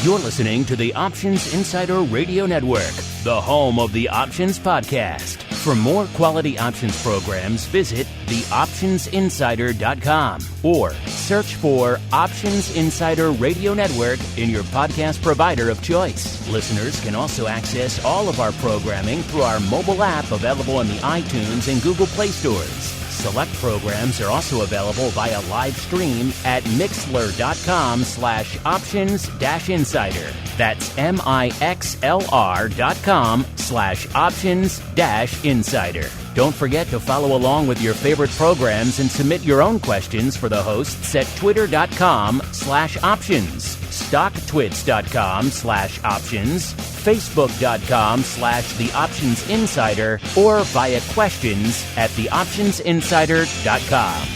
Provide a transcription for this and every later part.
You're listening to the Options Insider Radio Network, the home of the Options Podcast. For more quality options programs, visit theoptionsinsider.com or search for Options Insider Radio Network in your podcast provider of choice. Listeners can also access all of our programming through our mobile app available in the iTunes and Google Play stores. Select programs are also available via live stream at mixlr.com/options-insider. That's mixlr.com/options-insider. Don't forget to follow along with your favorite programs and submit your own questions for the hosts at twitter.com/options, stocktwits.com/options, facebook.com/theoptionsinsider, or via questions at theoptionsinsider.com.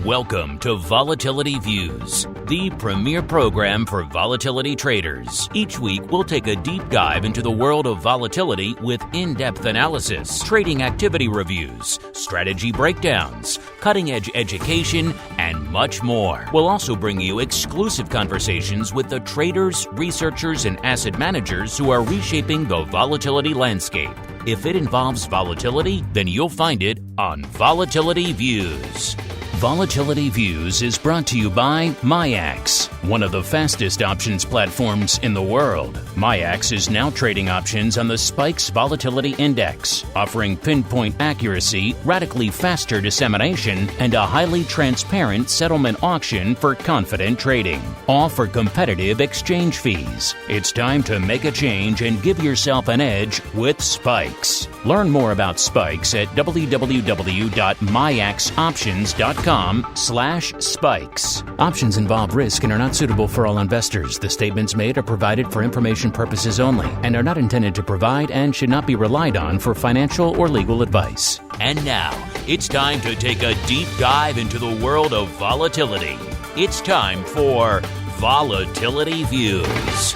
Welcome to Volatility Views, the premier program for volatility traders. Each week, we'll take a deep dive into the world of volatility with in-depth analysis, trading activity reviews, strategy breakdowns, cutting-edge education, and much more. We'll also bring you exclusive conversations with the traders, researchers, and asset managers who are reshaping the volatility landscape. If it involves volatility, then you'll find it on Volatility Views. Volatility Views is brought to you by MIAX, one of the fastest options platforms in the world. MIAX is now trading options on the SPIKES Volatility Index, offering pinpoint accuracy, radically faster dissemination, and a highly transparent settlement auction for confident trading, all for competitive exchange fees. It's time to make a change and give yourself an edge with SPIKES. Learn more about SPIKES at www.miaxoptions.com/spikes. Options involve risk and are not suitable for all investors. The statements made are provided for information purposes only and are not intended to provide and should not be relied on for financial or legal advice. And now, it's time to take a deep dive into the world of volatility. It's time for Volatility Views.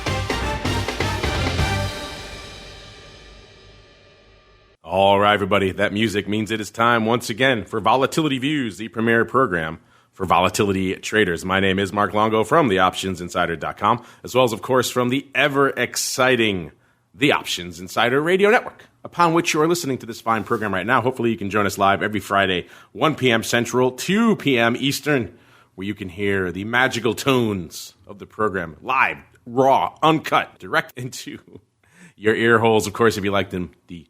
All right, everybody, that music means it is time once again for Volatility Views, the premier program for volatility traders. My name is Mark Longo from theoptionsinsider.com, as well as, of course, from the ever-exciting The Options Insider Radio Network, upon which you are listening to this fine program right now. Hopefully you can join us live every Friday, 1 p.m. Central, 2 p.m. Eastern, where you can hear the magical tones of the program live, raw, uncut, direct into your ear holes. Of course, if you like them, the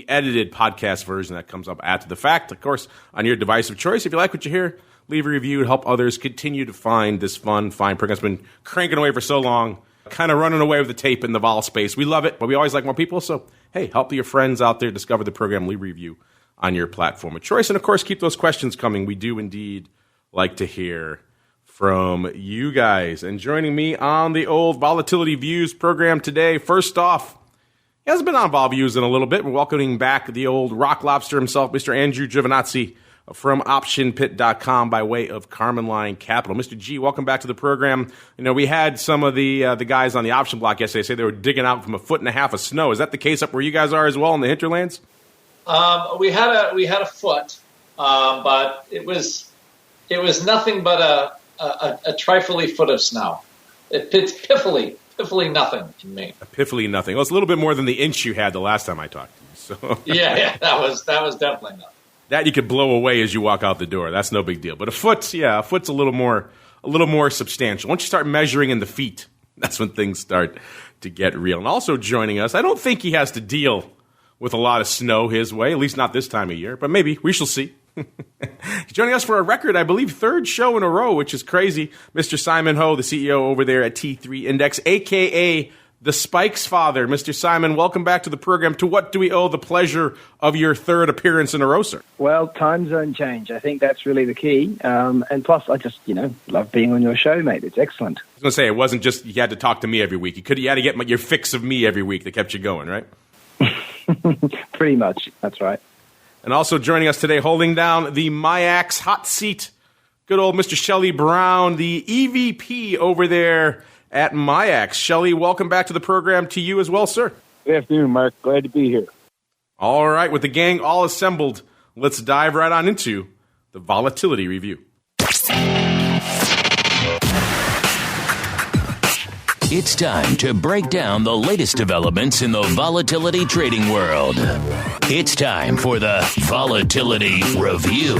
edited podcast version that comes up after the fact, of course, on your device of choice. If you like what you hear, leave a review to help others continue to find this fine program. It's been cranking away for so long, kind of running away with the tape in the vol space. We love it, but we always like more people. So, hey, help your friends out there discover the program, leave a review on your platform of choice. And, of course, keep those questions coming. We do indeed like to hear from you guys. And joining me on the old Volatility Views program today, first off, he hasn't been on Vol Views in a little bit. We're welcoming back the old rock lobster himself, Mr. Andrew GIOVINAZZI from OptionPit.com by way of Carmen Line Capital. Mr. G, welcome back to the program. You know, we had some of the guys on the option block yesterday say they were digging out from 1.5 feet of snow. Is that the case up where you guys are as well in the hinterlands? We had a foot, but it was nothing but a trifly foot of snow. It's piffly nothing to me. Piffly nothing. Well, it's a little bit more than the inch you had the last time I talked to you. So yeah, that was definitely nothing. That you could blow away as you walk out the door. That's no big deal. But a foot's a little more substantial. Once you start measuring in the feet, that's when things start to get real. And also joining us, I don't think he has to deal with a lot of snow his way, at least not this time of year. But maybe we shall see. He's joining us for a record, I believe, third show in a row, which is crazy. Mr. Simon Ho, the CEO over there at T3 Index, a.k.a. the Spikes father. Mr. Simon, welcome back to the program. To what do we owe the pleasure of your third appearance in a row, sir? Well, time zone change. I think that's really the key. And plus, I just, love being on your show, mate. It's excellent. I was going to say, it wasn't just you had to talk to me every week. You had to get your fix of me every week that kept you going, right? Pretty much. That's right. And also joining us today, holding down the MIAX hot seat, good old Mr. SHELLY Brown, the EVP over there at MIAX. SHELLY, welcome back to the program to you as well, sir. Good afternoon, Mark. Glad to be here. All right, with the gang all assembled, let's dive right on into the volatility review. It's time to break down the latest developments in the volatility trading world. It's time for the Volatility Review.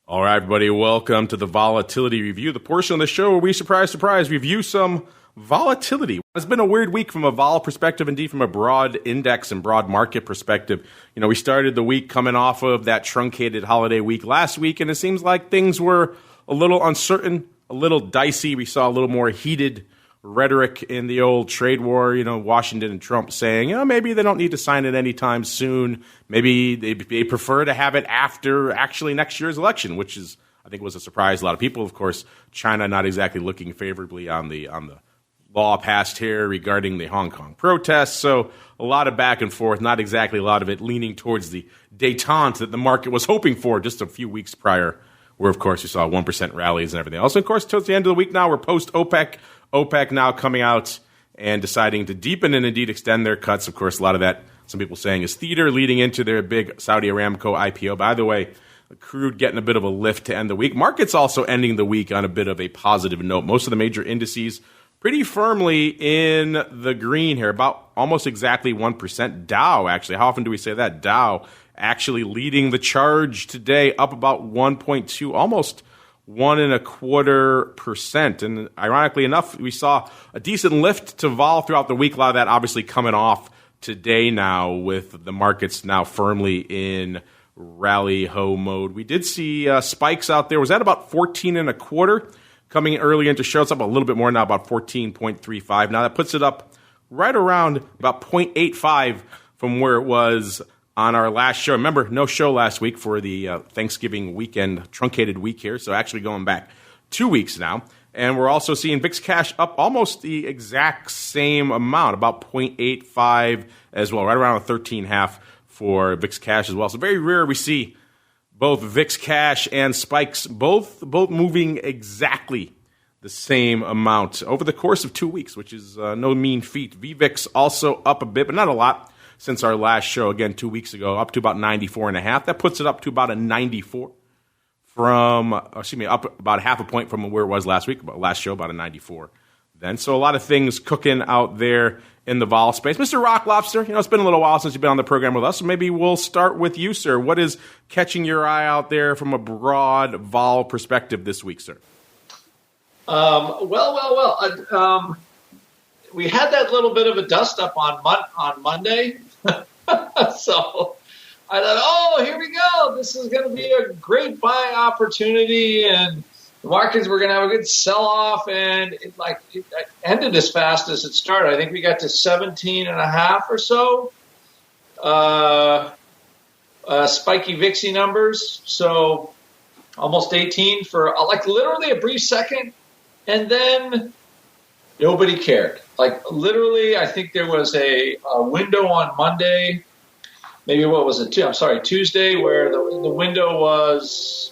All right, everybody, welcome to the Volatility Review, the portion of the show where we, surprise, review some volatility. It's been a weird week from a vol perspective, indeed from a broad index and broad market perspective. You know, we started the week coming off of that truncated holiday week last week, and it seems like things were a little uncertain, a little dicey. We saw a little more heated rhetoric in the old trade war, you know, Washington and Trump saying, you know, maybe they don't need to sign it anytime soon. Maybe they prefer to have it after actually next year's election, which is, I think, was a surprise to a lot of people. Of course, China not exactly looking favorably on the law passed here regarding the Hong Kong protests. So a lot of back and forth, not exactly a lot of it leaning towards the détente that the market was hoping for just a few weeks prior, where, of course, you saw 1% rallies and everything else. And, of course, towards the end of the week now, we're post-OPEC. OPEC now coming out and deciding to deepen and indeed extend their cuts. Of course, a lot of that, some people saying, is theater leading into their big Saudi Aramco IPO. By the way, crude getting a bit of a lift to end the week. Markets also ending the week on a bit of a positive note. Most of the major indices pretty firmly in the green here, about almost exactly 1%. Dow, actually, how often do we say that? Dow actually leading the charge today, up about 1.2, almost 1.25%. And ironically enough, we saw a decent lift to vol throughout the week. A lot of that obviously coming off today now with the markets now firmly in rally ho mode. We did see spikes out there. Was that about 14.25? Coming early into show, it's up a little bit more now, about 14.35. Now that puts it up right around about 0.85 from where it was on our last show. Remember, no show last week for the Thanksgiving weekend, truncated week here, so actually going back 2 weeks now. And we're also seeing VIX cash up almost the exact same amount, about 0.85 as well, right around a 13.5 for VIX cash as well. So very rare we see both VIX cash and spikes both moving exactly the same amount over the course of 2 weeks, which is no mean feat. VVIX also up a bit, but not a lot since our last show, again, 2 weeks ago, up to about 94.5. That puts it up to about a 94 up about half a point from where it was last week, last show, about a 94 then. So a lot of things cooking out there in the vol space. Mr. Rock Lobster, you know, it's been a little while since you've been on the program with us, so maybe we'll start with you, sir. What is catching your eye out there from a broad vol perspective this week, sir? We had that little bit of a dust-up on Monday, so I thought, here we go. This is going to be a great buying opportunity, and the markets were going to have a good sell-off, and it ended as fast as it started. I think we got to 17.5 or so spiky VIXy numbers, so almost 18 for literally a brief second, and then nobody cared. Literally, I think there was a window on Monday, maybe what was it? Tuesday, where the window was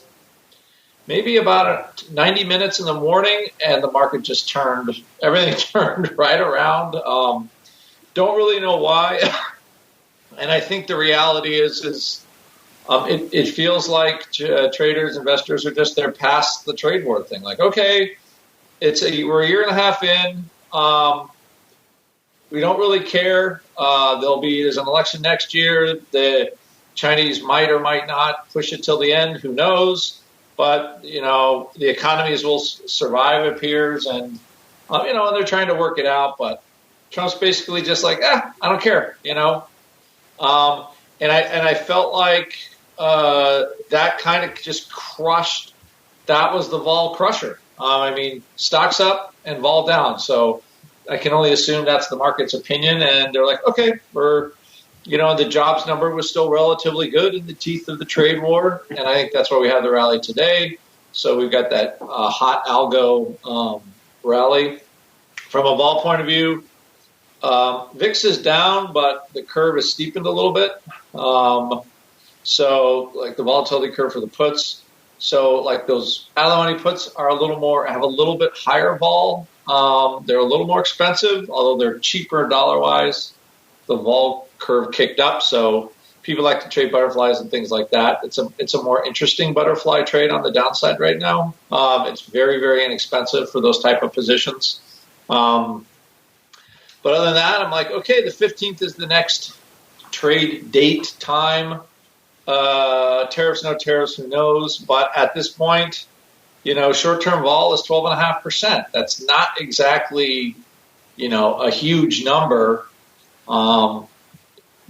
maybe about 90 minutes in the morning, and the market just everything turned right around. Don't really know why. And I think the reality is it feels like traders, investors are just there past the trade war thing. Okay, we're a year and a half in. We don't really care. There's an election next year. The Chinese might or might not push it till the end. Who knows? But, the economies will survive, it appears, and they're trying to work it out. But Trump's basically just I don't care, And I felt like that kind of just crushed. That was the vol crusher. Stocks up and vol down. So I can only assume that's the market's opinion. And they're like, okay, the jobs number was still relatively good in the teeth of the trade war. And I think that's why we have the rally today. So we've got that hot algo rally. From a vol point of view, VIX is down, but the curve is steepened a little bit. So like the volatility curve for the puts. So like those out-of-the-money puts are have a little bit higher vol. They're a little more expensive, although they're cheaper dollar-wise. The vol curve kicked up, so people like to trade butterflies and things like that. It's a more interesting butterfly trade on the downside right now. It's very, very inexpensive for those type of positions. But other than that, I'm like, okay, the 15th is the next trade date time. Tariffs, no tariffs, who knows? But at this point, short-term vol is 12.5%. That's not exactly, a huge number,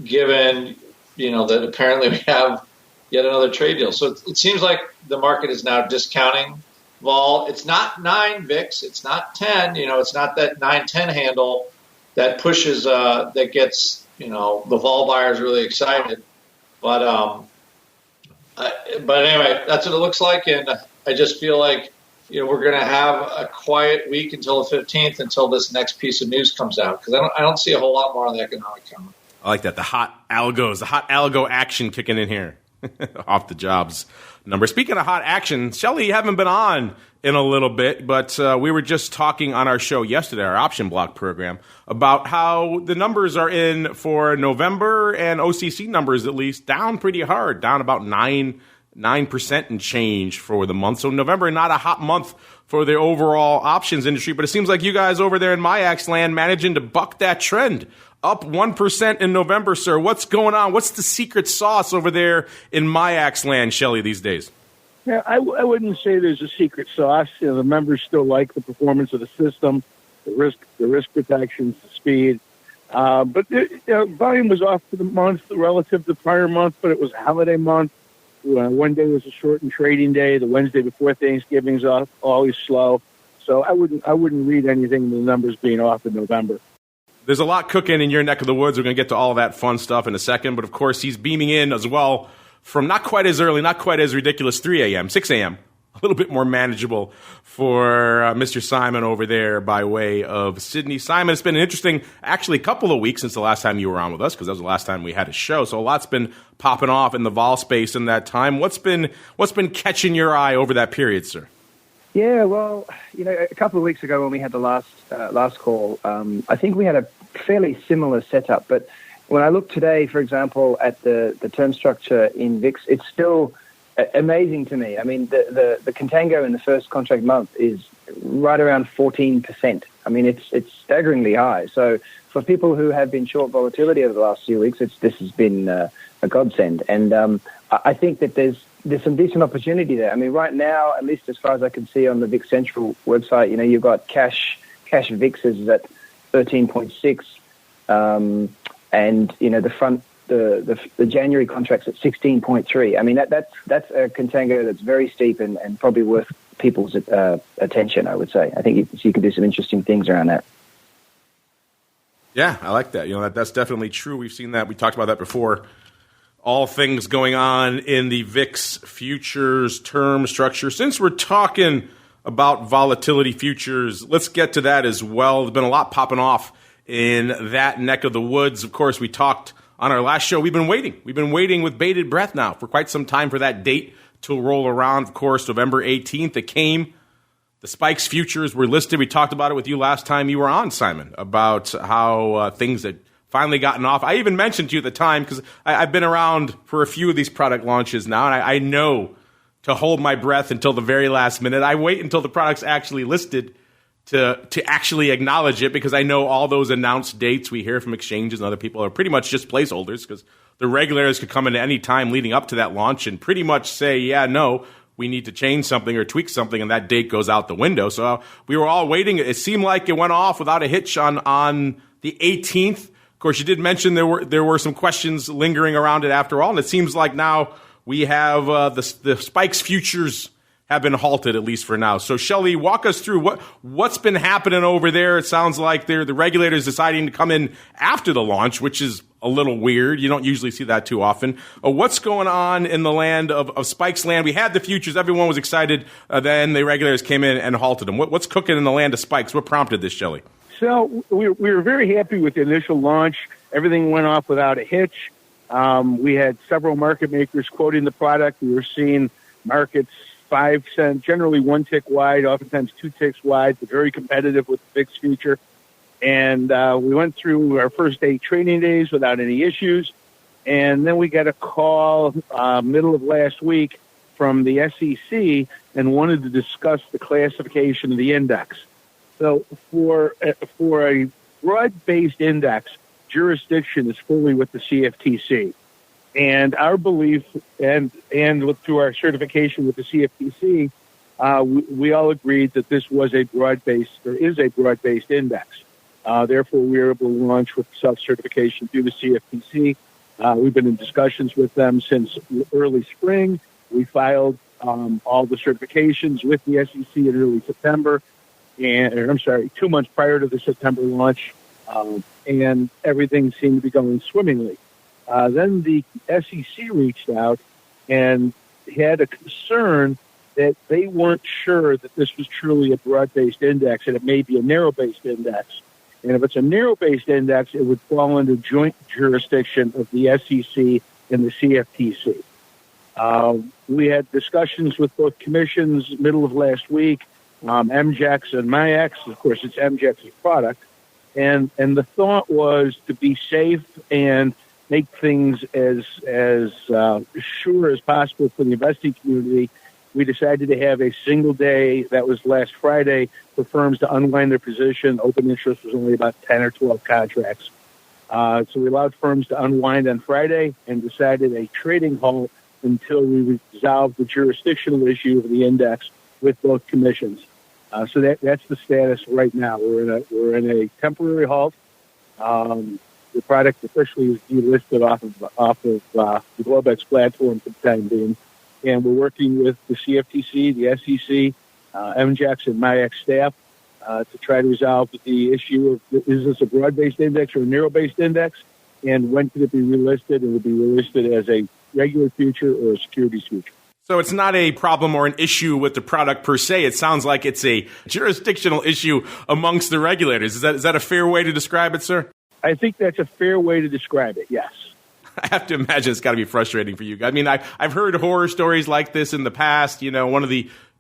given, that apparently we have yet another trade deal. So it seems like the market is now discounting vol. It's not 9 VIX. It's not 10. It's not that 9-10 handle that pushes, that gets, the vol buyers really excited. But anyway, that's what it looks like, and I just feel like we're going to have a quiet week until the 15th, until this next piece of news comes out, because I don't see a whole lot more on the economic coming. I like that, the hot algo action kicking in here, off the jobs number. Speaking of hot action, Shelly, you haven't been on in a little bit, but we were just talking on our show yesterday, our option block program, about how the numbers are in for November, and OCC numbers at least down pretty hard, down about 9% and change for the month. So November, not a hot month for the overall options industry, but it seems like you guys over there in MIAX land managing to buck that trend. Up 1% in November, sir. What's going on? What's the secret sauce over there in MIAX land, Shelly, these days? Yeah, I wouldn't say there's a secret sauce. The members still like the performance of the system, the risk protections, the speed. But volume was off for the month relative to the prior month, but it was a holiday month. One day was a shortened trading day. The Wednesday before Thanksgiving's off, always slow. So I wouldn't read anything in the numbers being off in November. There's a lot cooking in your neck of the woods. We're going to get to all that fun stuff in a second. But, of course, he's beaming in as well from not quite as early, not quite as ridiculous, 3 a.m., 6 a.m., a little bit more manageable for Mr. Simon over there by way of Sydney. Simon, it's been an interesting, actually, couple of weeks since the last time you were on with us, because that was the last time we had a show. So a lot's been popping off in the vol space in that time. What's been catching your eye over that period, sir? Yeah, well, a couple of weeks ago when we had the last call, I think we had a fairly similar setup. But when I look today, for example, at the term structure in VIX, it's still amazing to me. I mean, the contango in the first contract month is right around 14%. I mean, it's staggeringly high. So for people who have been short volatility over the last few weeks, this has been a godsend. And I think that there's some decent opportunity there. I mean, right now, at least as far as I can see on the VIX Central website, you've got cash VIX is at 13.6, and the January contract's at 16.3. I mean, that's a contango that's very steep and probably worth people's attention, I would say. I think you can do some interesting things around that. Yeah, I like that. That's definitely true. We've seen that. We talked about that before. All things going on in the VIX futures term structure. Since we're talking about volatility futures, let's get to that as well. There's been a lot popping off in that neck of the woods. Of course, we talked on our last show. We've been waiting. We've been waiting with bated breath now for quite some time for that date to roll around. Of course, November 18th, it came. The spikes futures were listed. We talked about it with you last time you were on, Simon, about how things had finally gotten off. I even mentioned to you at the time, because I've been around for a few of these product launches now, and I know to hold my breath until the very last minute. I wait until the product's actually listed to actually acknowledge it, because I know all those announced dates we hear from exchanges and other people are pretty much just placeholders, because the regulators could come in at any time leading up to that launch and pretty much say, yeah, no, we need to change something or tweak something, and that date goes out the window. So we were all waiting. It seemed like it went off without a hitch on the 18th. Of course, you did mention there were some questions lingering around it after all, and it seems like now we have the spikes futures have been halted, at least for now. So, Shelly, walk us through what's been happening over there. It sounds like the regulators deciding to come in after the launch, which is a little weird. You don't usually see that too often. What's going on in the land of spikes land? We had the futures. Everyone was excited. Then the regulators came in and halted them. What's cooking in the land of spikes? What prompted this, Shelly? So we were very happy with the initial launch. Everything went off without a hitch. We had several market makers quoting the product. We were seeing markets 5 cents, generally 1 tick wide, oftentimes 2 ticks wide, but very competitive with the VIX future. And we went through our first 8 trading days without any issues. And then we got a call middle of last week from the SEC and wanted to discuss the classification of the index. So for a broad-based index, jurisdiction is fully with the CFTC. And our belief, and through our certification with the CFTC, we all agreed that this was a broad-based, or is a broad-based index. Therefore, we were able to launch with self-certification through the CFTC. We've been in discussions with them since early spring. We filed all the certifications with the SEC in early September, 2 months prior to the September launch, and everything seemed to be going swimmingly. Then the SEC reached out and had a concern that they weren't sure that this was truly a broad-based index and it may be a narrow-based index. And if it's a narrow-based index, it would fall under joint jurisdiction of the SEC and the CFTC. We had discussions with both commissions middle of last week, MJAX and MIAX. Of course, it's MJAX's product. And the thought was to be safe and make things as sure as possible for the investing community. We decided to have a single day, that was last Friday, for firms to unwind their position. Open interest was only about 10 or 12 contracts. So we allowed firms to unwind on Friday and decided a trading halt until we resolved the jurisdictional issue of the index with both commissions. So that's the status right now. We're in a temporary halt. The product officially is delisted off of the Globex platform for the time being. And we're working with the CFTC, the SEC, MJAX, and MIAX staff to try to resolve the issue of, is this a broad-based index or a narrow-based index, and when could it be relisted? It would be relisted as a regular future or a securities future. So it's not a problem or an issue with the product per se. It sounds like it's a jurisdictional issue amongst the regulators. Is that a fair way to describe it, sir? I think that's a fair way to describe it, yes. I have to imagine it's got to be frustrating for you. I mean, I've heard horror stories like this in the past. You know,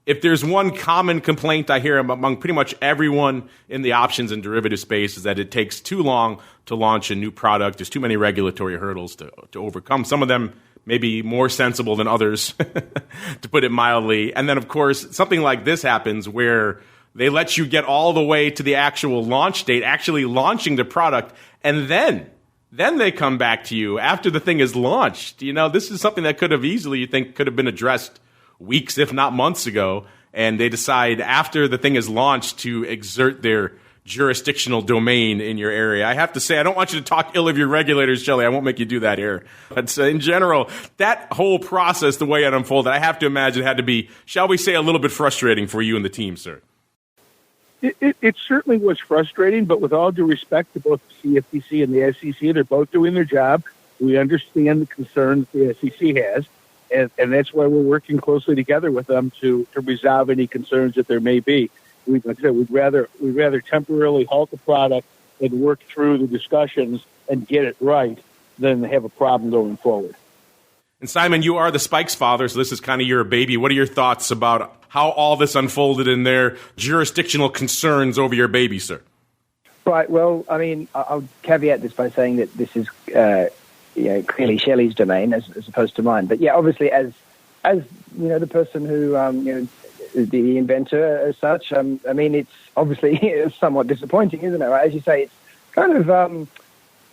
if there's one common complaint I hear among pretty much everyone in the options and derivative space is that it takes too long to launch a new product. There's too many regulatory hurdles to overcome. Some of them may be more sensible than others, to put it mildly. And then, of course, something like this happens where they let you get all the way to the actual launch date, actually launching the product, and then they come back to you after the thing is launched. You know, this is something that could have easily, you think, could have been addressed weeks, if not months ago, and they decide after the thing is launched to exert their jurisdictional domain in your area. I have to say, I don't want you to talk ill of your regulators, Shelley. I won't make you do that here. But in general, that whole process, the way it unfolded, I have to imagine had to be, shall we say, a little bit frustrating for you and the team, sir. It certainly was frustrating, but with all due respect to both the CFTC and the SEC, they're both doing their job. We understand the concerns the SEC has, and that's why we're working closely together with them to resolve any concerns that there may be. Like I said, we'd rather temporarily halt the product and work through the discussions and get it right than have a problem going forward. And Simon, you are the Spikes father, so this is kind of your baby. What are your thoughts about how all this unfolded and their jurisdictional concerns over your baby, sir? Right. Well, I mean, I'll caveat this by saying that this is clearly Shelley's domain as opposed to mine. But yeah, obviously, as the person who the inventor as such, I mean, it's obviously somewhat disappointing, isn't it? Right? As you say, it's kind of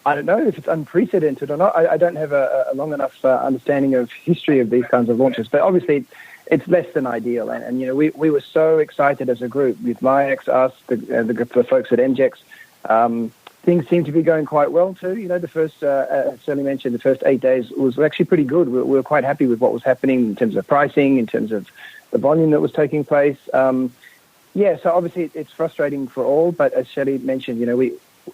I don't know if it's unprecedented or not. I don't have a long enough understanding of history of these kinds of launches, but obviously it's less than ideal. And we were so excited as a group with MIAX, us, the folks at MJAX. Things seem to be going quite well too. The first, as Shelley mentioned, the first 8 days was actually pretty good. We were quite happy with what was happening in terms of pricing, in terms of the volume that was taking place. So obviously it's frustrating for all, but as Shelley mentioned,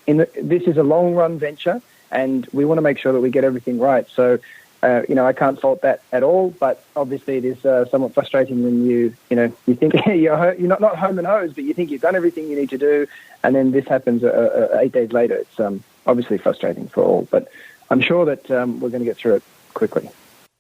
this is a long-run venture, and we want to make sure that we get everything right. So, I can't fault that at all. But obviously, it is somewhat frustrating when you think you're not home and hosed, but you think you've done everything you need to do, and then this happens 8 days later. It's obviously frustrating for all. But I'm sure that we're going to get through it quickly.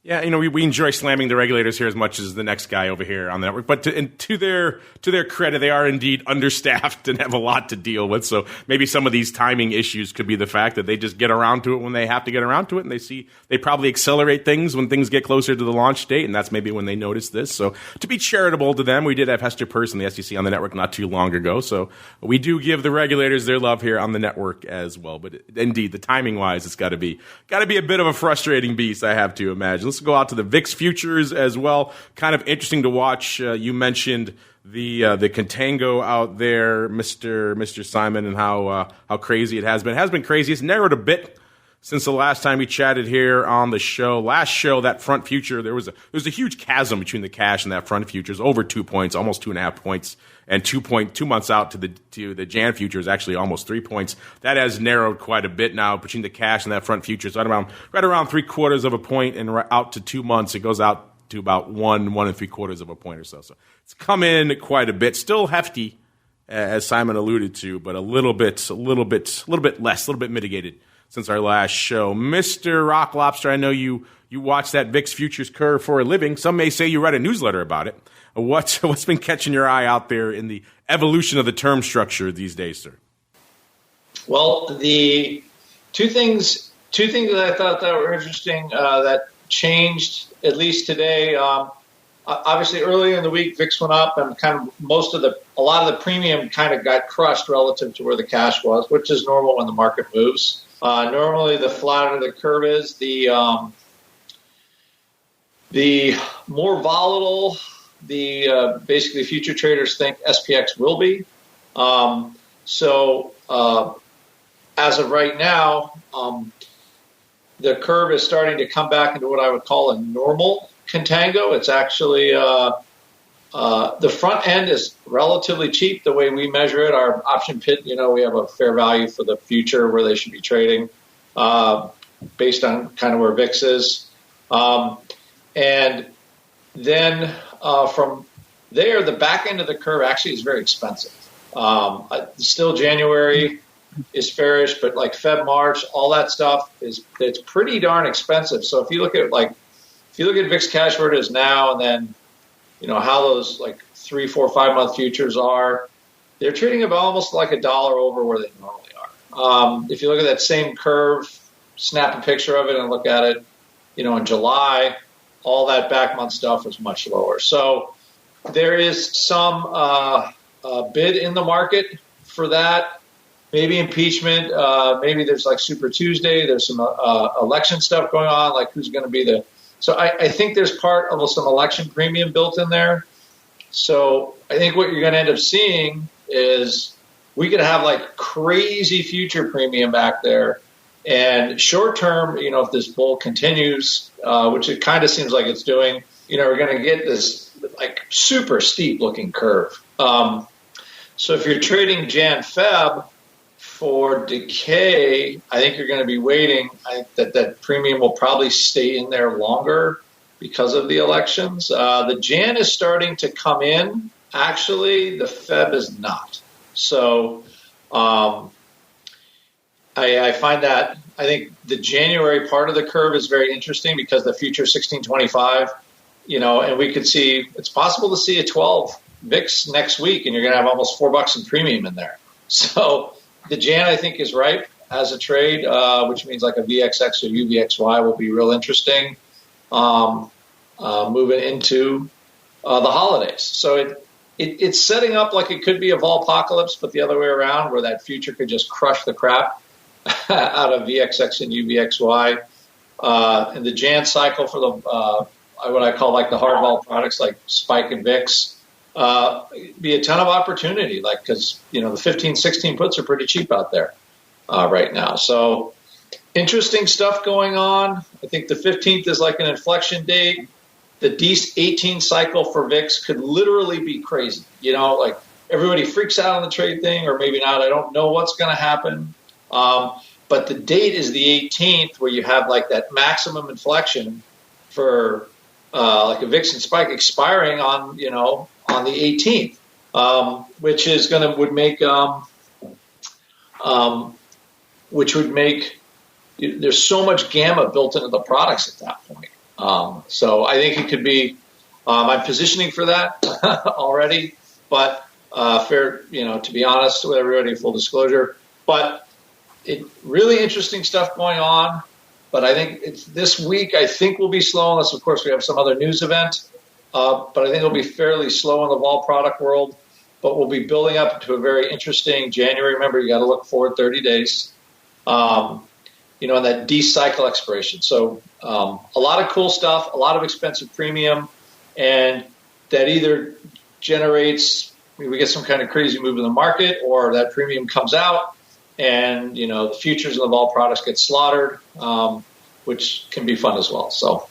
Yeah, we enjoy slamming the regulators here as much as the next guy over here on the network. But to their credit, they are indeed understaffed and have a lot to deal with. So maybe some of these timing issues could be the fact that they just get around to it when they have to get around to it, and they probably accelerate things when things get closer to the launch date, and that's maybe when they notice this. So to be charitable to them, we did have Hester Peirce and the SEC on the network not too long ago. So we do give the regulators their love here on the network as well. But indeed, the timing wise, it's got to be a bit of a frustrating beast, I have to imagine. Let's go out to the VIX futures as well. Kind of interesting to watch. You mentioned the contango out there, Mr. Simon, and how crazy it has been. It has been crazy. It's narrowed a bit since the last time we chatted here on the show. Last show, that front future, there was a huge chasm between the cash and that front futures, over 2 points, almost 2.5 points, and 2 months out to the Jan futures, actually almost 3 points. That has narrowed quite a bit now between the cash and that front futures, right around 3/4 of a point, and out to 2 months, it goes out to about 1 3/4 of a point or so. So it's come in quite a bit, still hefty, as Simon alluded to, but a little bit less, a little bit mitigated since our last show. Mr. Rock Lobster, I know you watch that VIX futures curve for a living. Some may say you read a newsletter about it. What's been catching your eye out there in the evolution of the term structure these days, sir? Well, the two things that I thought that were interesting that changed, at least today. Obviously, earlier in the week, VIX went up, and kind of a lot of the premium kind of got crushed relative to where the cash was, which is normal when the market moves. Normally, the flatter the curve is, the more volatile basically future traders think SPX will be. As of right now, the curve is starting to come back into what I would call a normal contango. It's actually the front end is relatively cheap the way we measure it. Our option pit, we have a fair value for the future where they should be trading based on kind of where VIX is. And then from there, the back end of the curve actually is very expensive. Still January is fairish, but like Feb, March, all that stuff it's pretty darn expensive. So if you look at VIX cash where it is now, and then how those like 3, 4, 5 month futures are, they're trading about almost like $1 over where they normally are. If you look at that same curve, snap a picture of it and look at it, in July, all that back month stuff was much lower. So there is some bid in the market for that. Maybe impeachment. Maybe there's like Super Tuesday. There's some election stuff going on, like who's going to be the. So I think there's part of some election premium built in there. So I think what you're going to end up seeing is we could have like crazy future premium back there. And short term, if this bull continues, which it kind of seems like it's doing, we're going to get this like super steep looking curve. So if you're trading Jan-Feb for decay, I think you're going to be waiting. I think that premium will probably stay in there longer because of the elections. The Jan is starting to come in. Actually, the Feb is not. So I find that I think the January part of the curve is very interesting because the future 1625, and we could see it's possible to see a 12 VIX next week, and you're going to have almost $4 in premium in there. So the Jan, I think, is ripe as a trade, which means like a VXX or UVXY will be real interesting moving into the holidays. So it's setting up like it could be a vol-apocalypse, but the other way around, where that future could just crush the crap out of VXX and UVXY. And the Jan cycle for the what I call like the hard vol products like Spike and VIX, be a ton of opportunity, like because the 15, 16 puts are pretty cheap out there right now. So interesting stuff going on. I think the 15th is like an inflection date. The D18 cycle for VIX could literally be crazy. Like everybody freaks out on the trade thing, or maybe not. I don't know what's going to happen. But the date is the 18th, where you have like that maximum inflection for like a VIX and Spike expiring on on the 18th, which would make there's so much gamma built into the products at that point. So I think it could be. I'm positioning for that already, but fair, to be honest with everybody, full disclosure. But really interesting stuff going on. But I think it's this week. I think will be slow, unless of course we have some other news event. But I think it'll be fairly slow in the vol product world. But we'll be building up to a very interesting January. Remember, you got to look forward 30 days. And that D cycle expiration. So a lot of cool stuff, a lot of expensive premium, and that either generates, we get some kind of crazy move in the market, or that premium comes out and, the futures of all products get slaughtered, which can be fun as well. So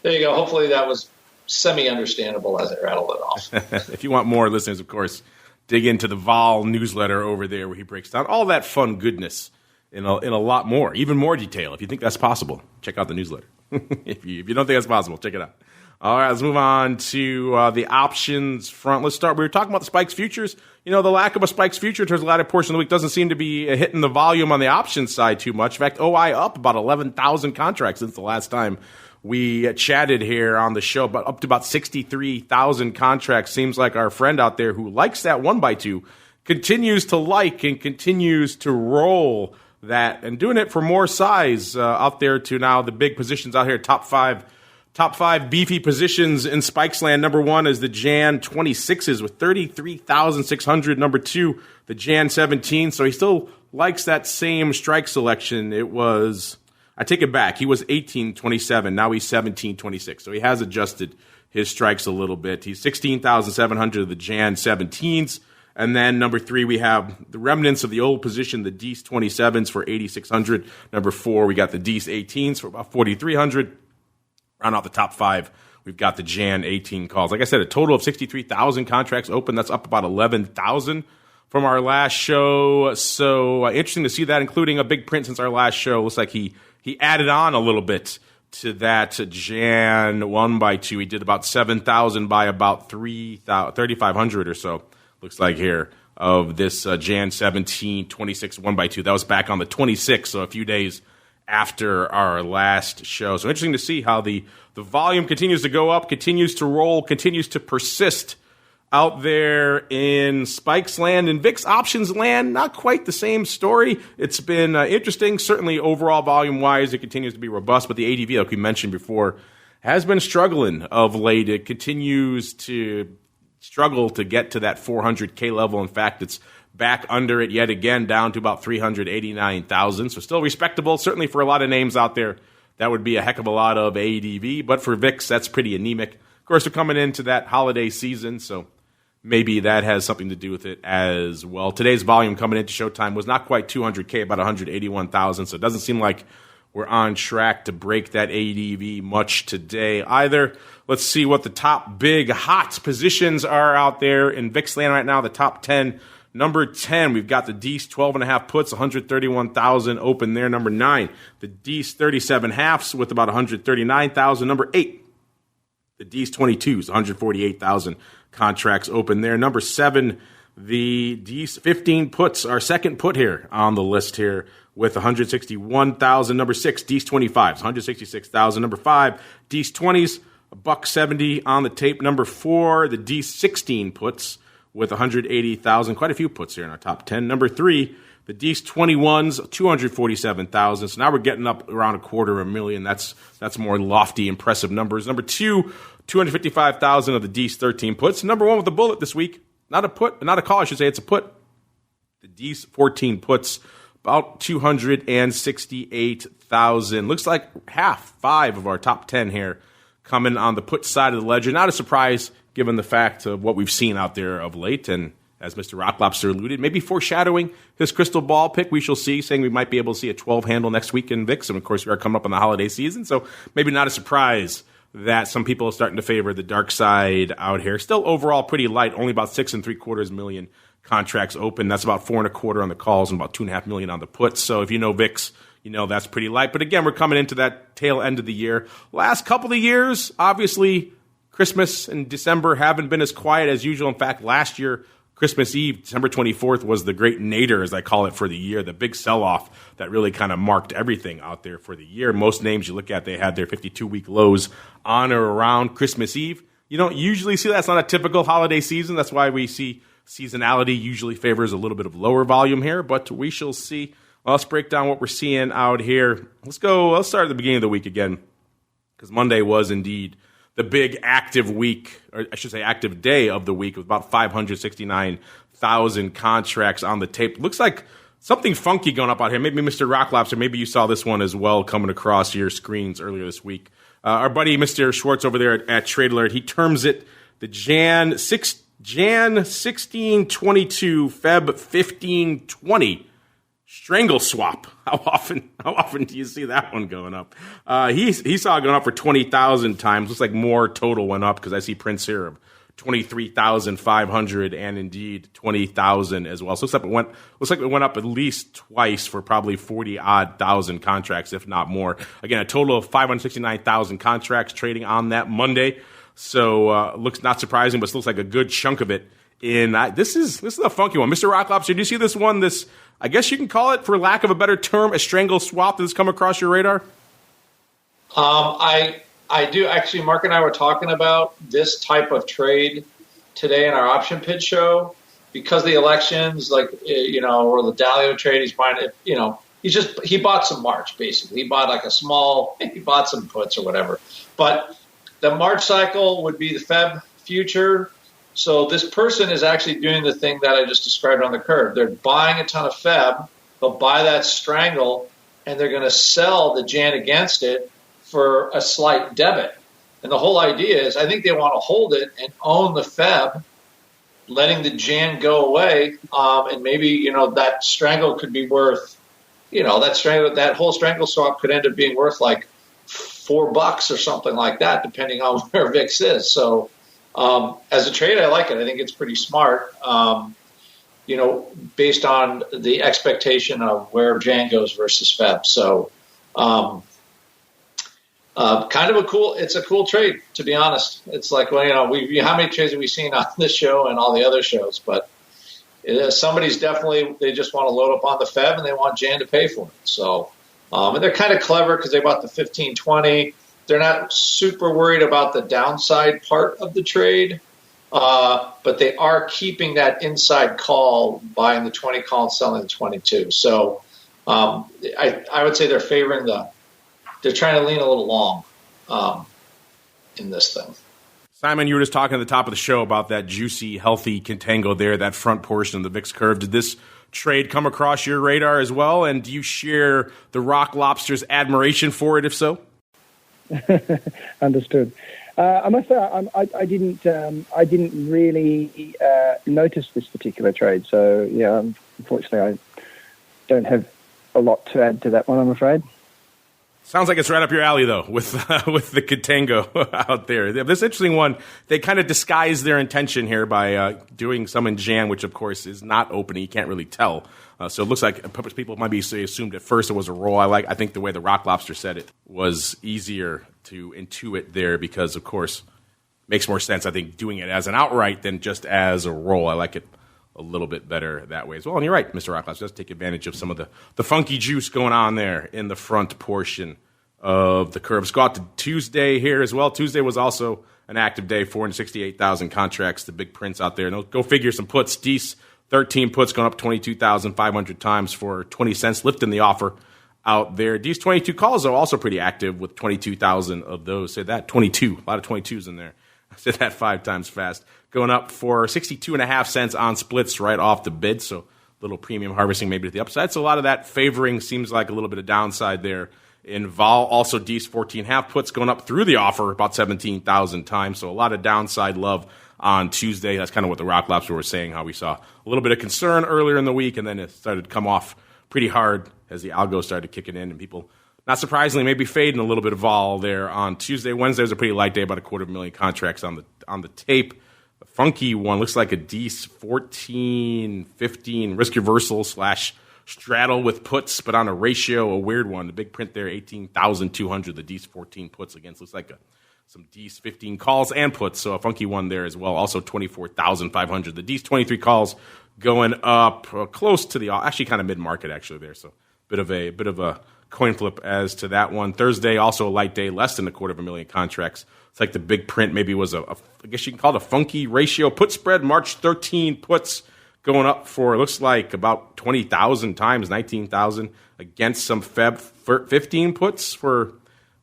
there you go. Hopefully that was semi-understandable as I rattled it off. If you want more, listeners, of course, dig into the Vol newsletter over there where he breaks down all that fun goodness in a lot more, even more detail. If you think that's possible, check out the newsletter. If you don't think that's possible, check it out. All right, let's move on to the options front. Let's start. We were talking about the Spikes futures. The lack of a Spikes future towards the latter portion of the week doesn't seem to be hitting the volume on the options side too much. In fact, OI up about 11,000 contracts since the last time we chatted here on the show, but up to about 63,000 contracts. Seems like our friend out there who likes that 1x2 continues to like and continues to roll that and doing it for more size out there to now the big positions out here. Top five beefy positions in Spikes land. Number one is the Jan 26s with 33,600. Number two, the Jan 17. So he still likes that same strike selection. I take it back. He was 1827. Now he's 1726. So he has adjusted his strikes a little bit. He's 16,700 of the Jan 17s. And then number three, we have the remnants of the old position, the Dees 27s for 8,600. Number four, we got the Dees 18s for about 4,300. Round out the top five, we've got the Jan 18 calls. Like I said, a total of 63,000 contracts open. That's up about 11,000 from our last show. So interesting to see that, including a big print since our last show. Looks like he added on a little bit to that Jan 1x2. He did about 7,000 by about 3,500 or so. Looks like here of this Jan 17, 26, 1x2. That was back on the 26th, so a few days after our last show. So interesting to see how the volume continues to go up, continues to roll, continues to persist out there in Spikes land and VIX options land. Not quite the same story. It's been interesting. Certainly overall volume-wise, it continues to be robust, but the ADV, like we mentioned before, has been struggling of late. It continues to struggle to get to that 400K level. In fact, it's back under it yet again, down to about 389,000. So still respectable. Certainly for a lot of names out there, that would be a heck of a lot of ADV. But for VIX, that's pretty anemic. Of course, we're coming into that holiday season, so maybe that has something to do with it as well. Today's volume coming into Showtime was not quite 200K, about 181,000. So it doesn't seem like we're on track to break that ADV much today either. Let's see what the top big hot positions are out there in VIX land right now. The top 10. Number 10, we've got the Dees 12.5 puts, 131,000 open there. Number 9, the Dees 37 halves with about 139,000. Number 8, the Dees 22s, 148,000 contracts open there. Number 7, the Dees 15 puts, our second put here on the list here with 161,000. Number 6, Dees 25s, 166,000. Number 5, Dees 20s, $170 on the tape. Number 4, the Dees 16 puts with 180,000. Quite a few puts here in our top 10. Number 3, the Dees 21s, 247,000. So now we're getting up around 250,000. That's more lofty, impressive numbers. Number 2, 255,000 of the Dees 13 puts. Number 1 with a bullet this week. Not a call, I should say. It's a put. The Dees 14 puts, about 268,000. Looks like 5 of our top 10 here coming on the put side of the ledger. Not a surprise given the fact of what we've seen out there of late. And as Mr. Rock Lobster alluded, maybe foreshadowing his crystal ball pick, we shall see, saying we might be able to see a 12 handle next week in VIX. And of course, we are coming up on the holiday season. So maybe not a surprise that some people are starting to favor the dark side out here. Still overall pretty light, only about 6.75 million contracts open. That's about 4.25 on the calls and about 2.5 million on the puts. So if you know VIX, you know that's pretty light. But again, we're coming into that tail end of the year. Last couple of years, obviously, Christmas and December haven't been as quiet as usual. In fact, last year, Christmas Eve, December 24th, was the great nadir, as I call it, for the year, the big sell-off that really kind of marked everything out there for the year. Most names you look at, they had their 52-week lows on or around Christmas Eve. You don't usually see that. It's not a typical holiday season. That's why we see seasonality usually favors a little bit of lower volume here, but we shall see. Well, let's break down what we're seeing out here. Let's start at the beginning of the week again, because Monday was indeed the big active week, or I should say active day of the week, with about 569,000 contracts on the tape. Looks like something funky going up out here. Maybe Mr. Rock Lobster, maybe you saw this one as well coming across your screens earlier this week. Our buddy Mr. Schwartz over there at Trade Alert, he terms it the Jan 1622, Feb 1520 strangle swap. How often do you see that one going up? He saw it going up for 20,000 times. Looks like more total went up, because I see prints here of 23,500 and indeed 20,000 as well. So looks like it went up at least twice for probably 40-odd thousand contracts, if not more. Again, a total of 569,000 contracts trading on that Monday. So looks not surprising, but still looks like a good chunk of it. This is a funky one. Mr. Rock Lobster, do you see this one? This, I guess you can call it, for lack of a better term, a strangle swap that's come across your radar? I do. Actually, Mark and I were talking about this type of trade today in our option pitch show, because the elections, like, or the Dalio trade, he's buying it, he bought some March, basically. He bought he bought some puts or whatever. But the March cycle would be the Feb future. So this person is actually doing the thing that I just described on the curve. They're buying a ton of Feb, they'll buy that strangle, and they're going to sell the Jan against it for a slight debit. And the whole idea is, I think they want to hold it and own the Feb, letting the Jan go away, and maybe, that strangle could be worth, that whole strangle swap could end up being worth like $4 or something like that, depending on where VIX is. So, as a trade, I like it. I think it's pretty smart, based on the expectation of where Jan goes versus Feb. So, kind of it's a cool trade, to be honest. It's like, well, how many trades have we seen on this show and all the other shows? But somebody's definitely, they just want to load up on the Feb and they want Jan to pay for it. So, and they're kind of clever because they bought the 1520. They're not super worried about the downside part of the trade, but they are keeping that inside call, buying the 20 call and selling the 22. So I would say they're favoring they're trying to lean a little long in this thing. Simon, you were just talking at the top of the show about that juicy, healthy contango there, that front portion of the VIX curve. Did this trade come across your radar as well? And do you share the Rock Lobster's admiration for it, if so? Understood. I must say, I didn't really notice this particular trade. So, yeah, unfortunately, I don't have a lot to add to that one, I'm afraid. Sounds like it's right up your alley, though, with the contango out there. This interesting one, they kind of disguise their intention here by doing some in Jan, which, of course, is not open. You can't really tell. So it looks like people might be assumed at first it was a roll. I think the way the Rock Lobster said it was easier to intuit there because, of course, makes more sense, I think, doing it as an outright than just as a roll. I like it a little bit better that way as well. And you're right, Mr. Rock Lobster does take advantage of some of the funky juice going on there in the front portion of the curve. Let's go out to Tuesday here as well. Tuesday was also an active day, 468,000 contracts, the big prints out there. And go figure some puts. Dees, 13 puts going up 22,500 times for 20 cents, lifting the offer out there. Dees 22 calls are also pretty active with 22,000 of those. Say that, 22, a lot of 22s in there. I said that 5 times fast. Going up for 62.5 cents on splits right off the bid. So a little premium harvesting maybe to the upside. So a lot of that favoring seems like a little bit of downside there in vol. Also, Dees 14.5 puts going up through the offer about 17,000 times. So a lot of downside love on Tuesday. That's kind of what the Rock Lobster were saying, how we saw a little bit of concern earlier in the week, and then it started to come off pretty hard as the algo started kicking in, and people, not surprisingly, maybe fading a little bit of vol there on Tuesday. Wednesday was a pretty light day, about 250,000 contracts on the tape. The funky one looks like a Dees 14-15 risk reversal / straddle with puts, but on a ratio, a weird one. The big print there, 18,200. The Dees 14 puts against looks like some D's 15 calls and puts, so a funky one there as well. Also 24,500. The D's 23 calls going up close to the, actually kind of mid-market actually there, so bit of a coin flip as to that one. Thursday, also a light day, less than 250,000 contracts. It's like the big print maybe was I guess you can call it a funky ratio. Put spread, March 13 puts going up for, it looks like about 20,000 times 19,000 against some Feb 15 puts for,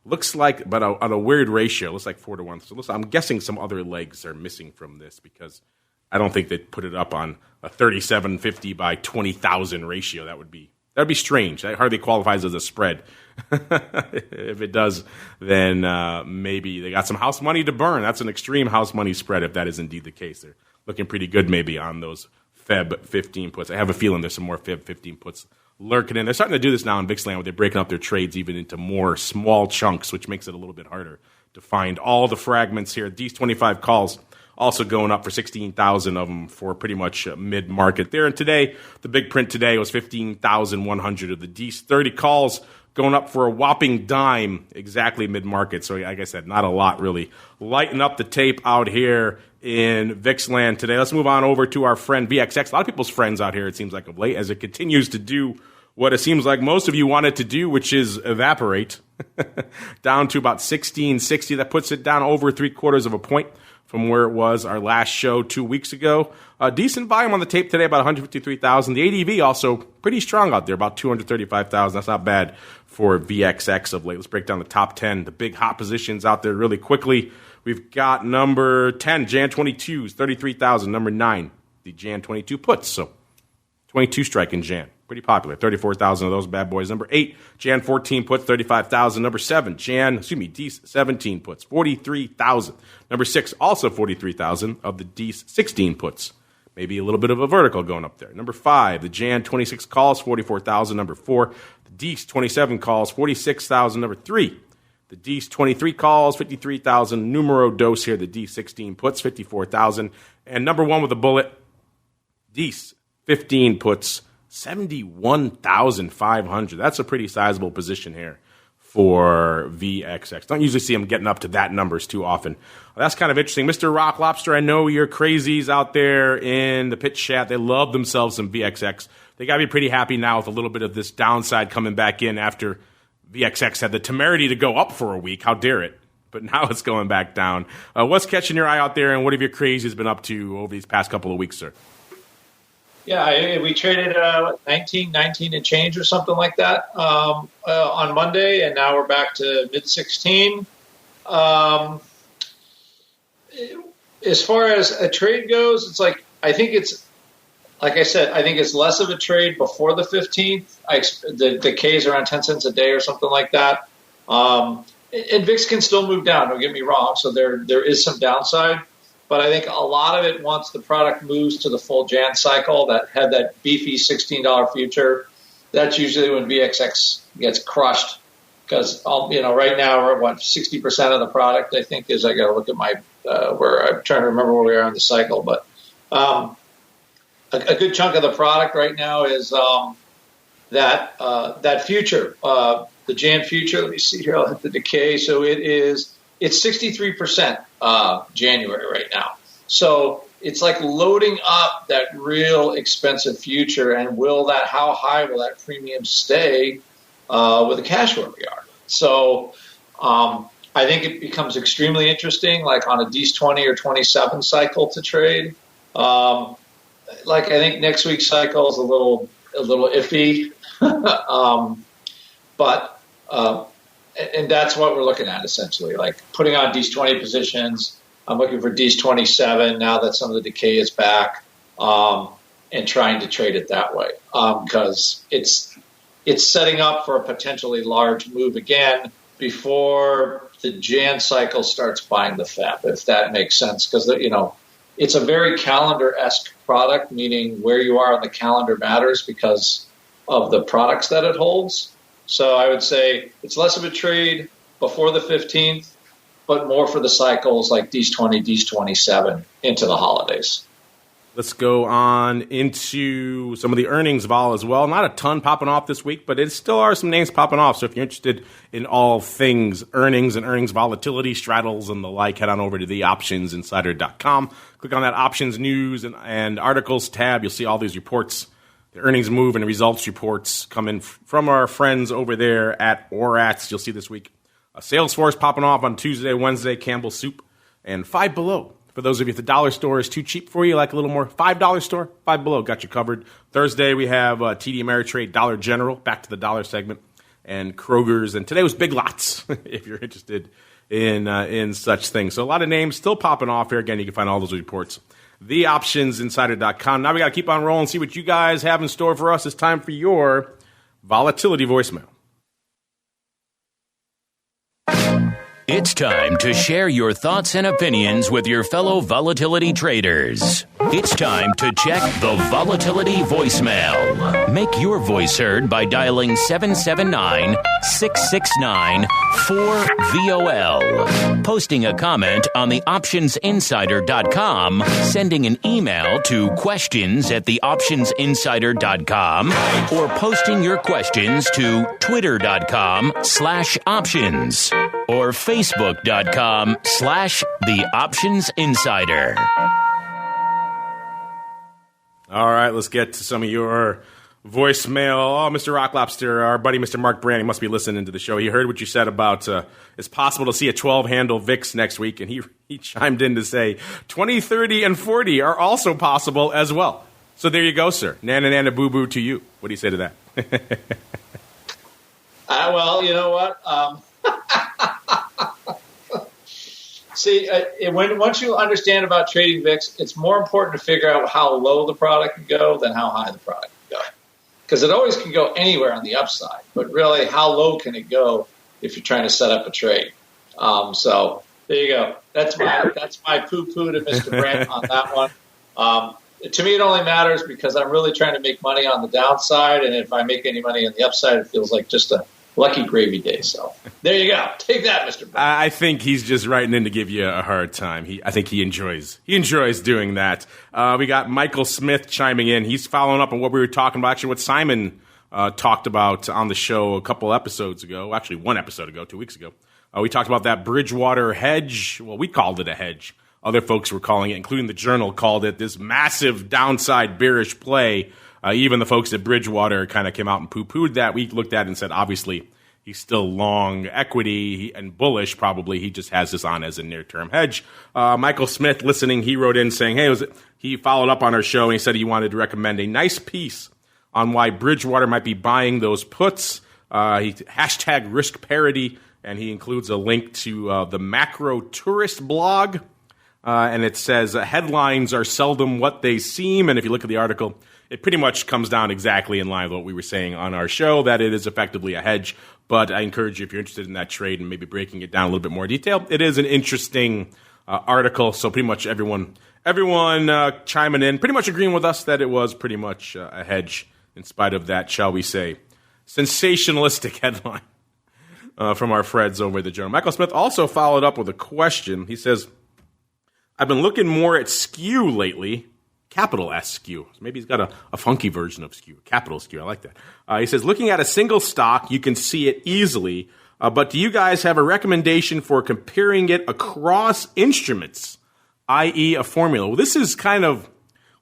looks like, but on a weird ratio. Looks like 4-1. So I'm guessing some other legs are missing from this because I don't think they'd put it up on a 3750 by 20,000 ratio. That would be strange. That hardly qualifies as a spread. If it does, then maybe they got some house money to burn. That's an extreme house money spread if that is indeed the case. They're looking pretty good maybe on those Feb 15 puts. I have a feeling there's some more Feb 15 puts lurking in. They're starting to do this now in VIX land where they're breaking up their trades even into more small chunks, which makes it a little bit harder to find all the fragments here. These 25 calls also going up for 16,000 of them for pretty much mid-market there. And today, the big print today was 15,100 of the D's 30 calls going up for a whopping dime, exactly mid-market. So like I said, not a lot really lighting up the tape out here in VIX land today. Let's move on over to our friend VXX. A lot of people's friends out here, it seems like, of late, as it continues to do what it seems like most of you want it to do, which is evaporate, down to about 1660. That puts it down over 0.75 of a point from where it was our last show 2 weeks ago. Decent volume on the tape today, about 153,000. The ADV also pretty strong out there, about 235,000. That's not bad for VXX of late. Let's break down the top 10, the big hot positions out there really quickly. We've got number 10, Jan 22s, 33,000. Number 9, the Jan 22 puts. So 22 strike in Jan. Pretty popular. 34,000 of those bad boys. Number 8, Jan 14 puts, 35,000. Number 7, D 17 puts, 43,000. Number 6, also 43,000 of the D 16 puts. Maybe a little bit of a vertical going up there. Number 5, the Jan 26 calls, 44,000. Number 4, the D 27 calls, 46,000. Number 3, the D 23 calls, 53,000. Numero dos here, the D 16 puts, 54,000. And number 1 with a bullet, D 15 puts, 71,500. That's a pretty sizable position here for VXX. Don't usually see them getting up to that numbers too often. Well, that's kind of interesting. Mr. Rock Lobster, I know you're crazies out there in the pitch chat. They love themselves some VXX. They got to be pretty happy now with a little bit of this downside coming back in after VXX had the temerity to go up for a week. How dare it? But now it's going back down. What's catching your eye out there, and what have your crazies been up to over these past couple of weeks, sir? Yeah, we traded 19 and change or something like that on Monday, and now we're back to mid-16. As far as a trade goes, it's like I think it's less of a trade before the 15th. The K is around 10 cents a day or something like that. And VIX can still move down, don't get me wrong, so there is some downside. But I think a lot of it, once the product moves to the full Jan cycle that had that beefy $16 future, that's usually when VXX gets crushed. Because right now we're at 60% of the product. I think is I got to look at my where I'm trying to remember where we are in the cycle. But a good chunk of the product right now is that future, the Jan future. Let me see here. I'll hit the decay. So it's 63%. January right now. So it's like loading up that real expensive future, and how high will that premium stay with the cash where we are? So I think it becomes extremely interesting, like on a D's 20 or 27 cycle to trade. I think next week's cycle is a little iffy, and that's what we're looking at essentially, like putting on D's 20 positions. I'm looking for D's 27 now that some of the decay is back, and trying to trade it that way because it's setting up for a potentially large move again before the Jan cycle starts buying the FEP, if that makes sense, because it's a very calendar-esque product, meaning where you are on the calendar matters because of the products that it holds. So I would say it's less of a trade before the 15th, but more for the cycles like D's 20, D's 27 into the holidays. Let's go on into some of the earnings vol as well. Not a ton popping off this week, but it still are some names popping off. So if you're interested in all things earnings and earnings volatility, straddles, and the like, head on over to theoptionsinsider.com. Click on that options news and articles tab. You'll see all these reports, the earnings move and the results reports coming from our friends over there at ORATS. You'll see this week Salesforce popping off on Tuesday, Wednesday, Campbell Soup, and Five Below. For those of you, if the dollar store is too cheap for you, like a little more, $5 store, Five Below, got you covered. Thursday, we have TD Ameritrade, Dollar General, back to the dollar segment, and Kroger's. And today was Big Lots, if you're interested in such things. So a lot of names still popping off here. Again, you can find all those reports. TheOptionsInsider.com. Now we got to keep on rolling, see what you guys have in store for us. It's time for your volatility voicemail. It's time to share your thoughts and opinions with your fellow volatility traders. It's time to check the volatility voicemail. Make your voice heard by dialing 779-669-4VOL. Posting a comment on the optionsinsider.com, sending an email to questions@theoptionsinsider.com, or posting your questions to twitter.com/options or facebook.com/theoptionsinsider. All right, let's get to some of your voicemail. Oh, Mr. Rock Lobster, our buddy Mr. Mark Brand, he must be listening to the show. He heard what you said about it's possible to see a 12-handle VIX next week, and he chimed in to say 20, 30, and 40 are also possible as well. So there you go, sir. Nana, nana, boo-boo to you. What do you say to that? Well, you know what? See, once you understand about trading VIX, it's more important to figure out how low the product can go than how high the product can go. Because it always can go anywhere on the upside, but really, how low can it go if you're trying to set up a trade? So there you go. That's my poo-poo to Mr. Brandt on that one. To me, it only matters because I'm really trying to make money on the downside, and if I make any money on the upside, it feels like just a lucky gravy day. So there you go. Take that, Mr. Brandt. I think he's just writing in to give you a hard time. I think he enjoys doing that. We got Michael Smith chiming in. He's following up on what we were talking about, actually what Simon talked about on the show a couple episodes ago, actually 1 episode ago, 2 weeks ago. We talked about that Bridgewater hedge. Well, we called it a hedge. Other folks were calling it, including the Journal, called it this massive downside bearish play. Even the folks at Bridgewater kind of came out and poo-pooed that. We looked at it and said, obviously, he's still long equity and bullish probably. He just has this on as a near-term hedge. Michael Smith, listening, he wrote in saying, hey, he followed up on our show, and he said he wanted to recommend a nice piece on why Bridgewater might be buying those puts. He hashtag risk parity, and he includes a link to the Macro Tourist blog. And it says, headlines are seldom what they seem. And if you look at the article, it pretty much comes down exactly in line with what we were saying on our show, that it is effectively a hedge. But I encourage you, if you're interested in that trade and maybe breaking it down a little bit more detail, it is an interesting article. So pretty much everyone chiming in, pretty much agreeing with us that it was pretty much a hedge in spite of that, shall we say, sensationalistic headline from our friends over at the Journal. Michael Smith also followed up with a question. He says, I've been looking more at Skew lately. Capital S Skew. Maybe he's got a funky version of Skew. Capital Skew. I like that. He says, looking at a single stock, you can see it easily. But do you guys have a recommendation for comparing it across instruments, i.e. a formula? Well, this is kind of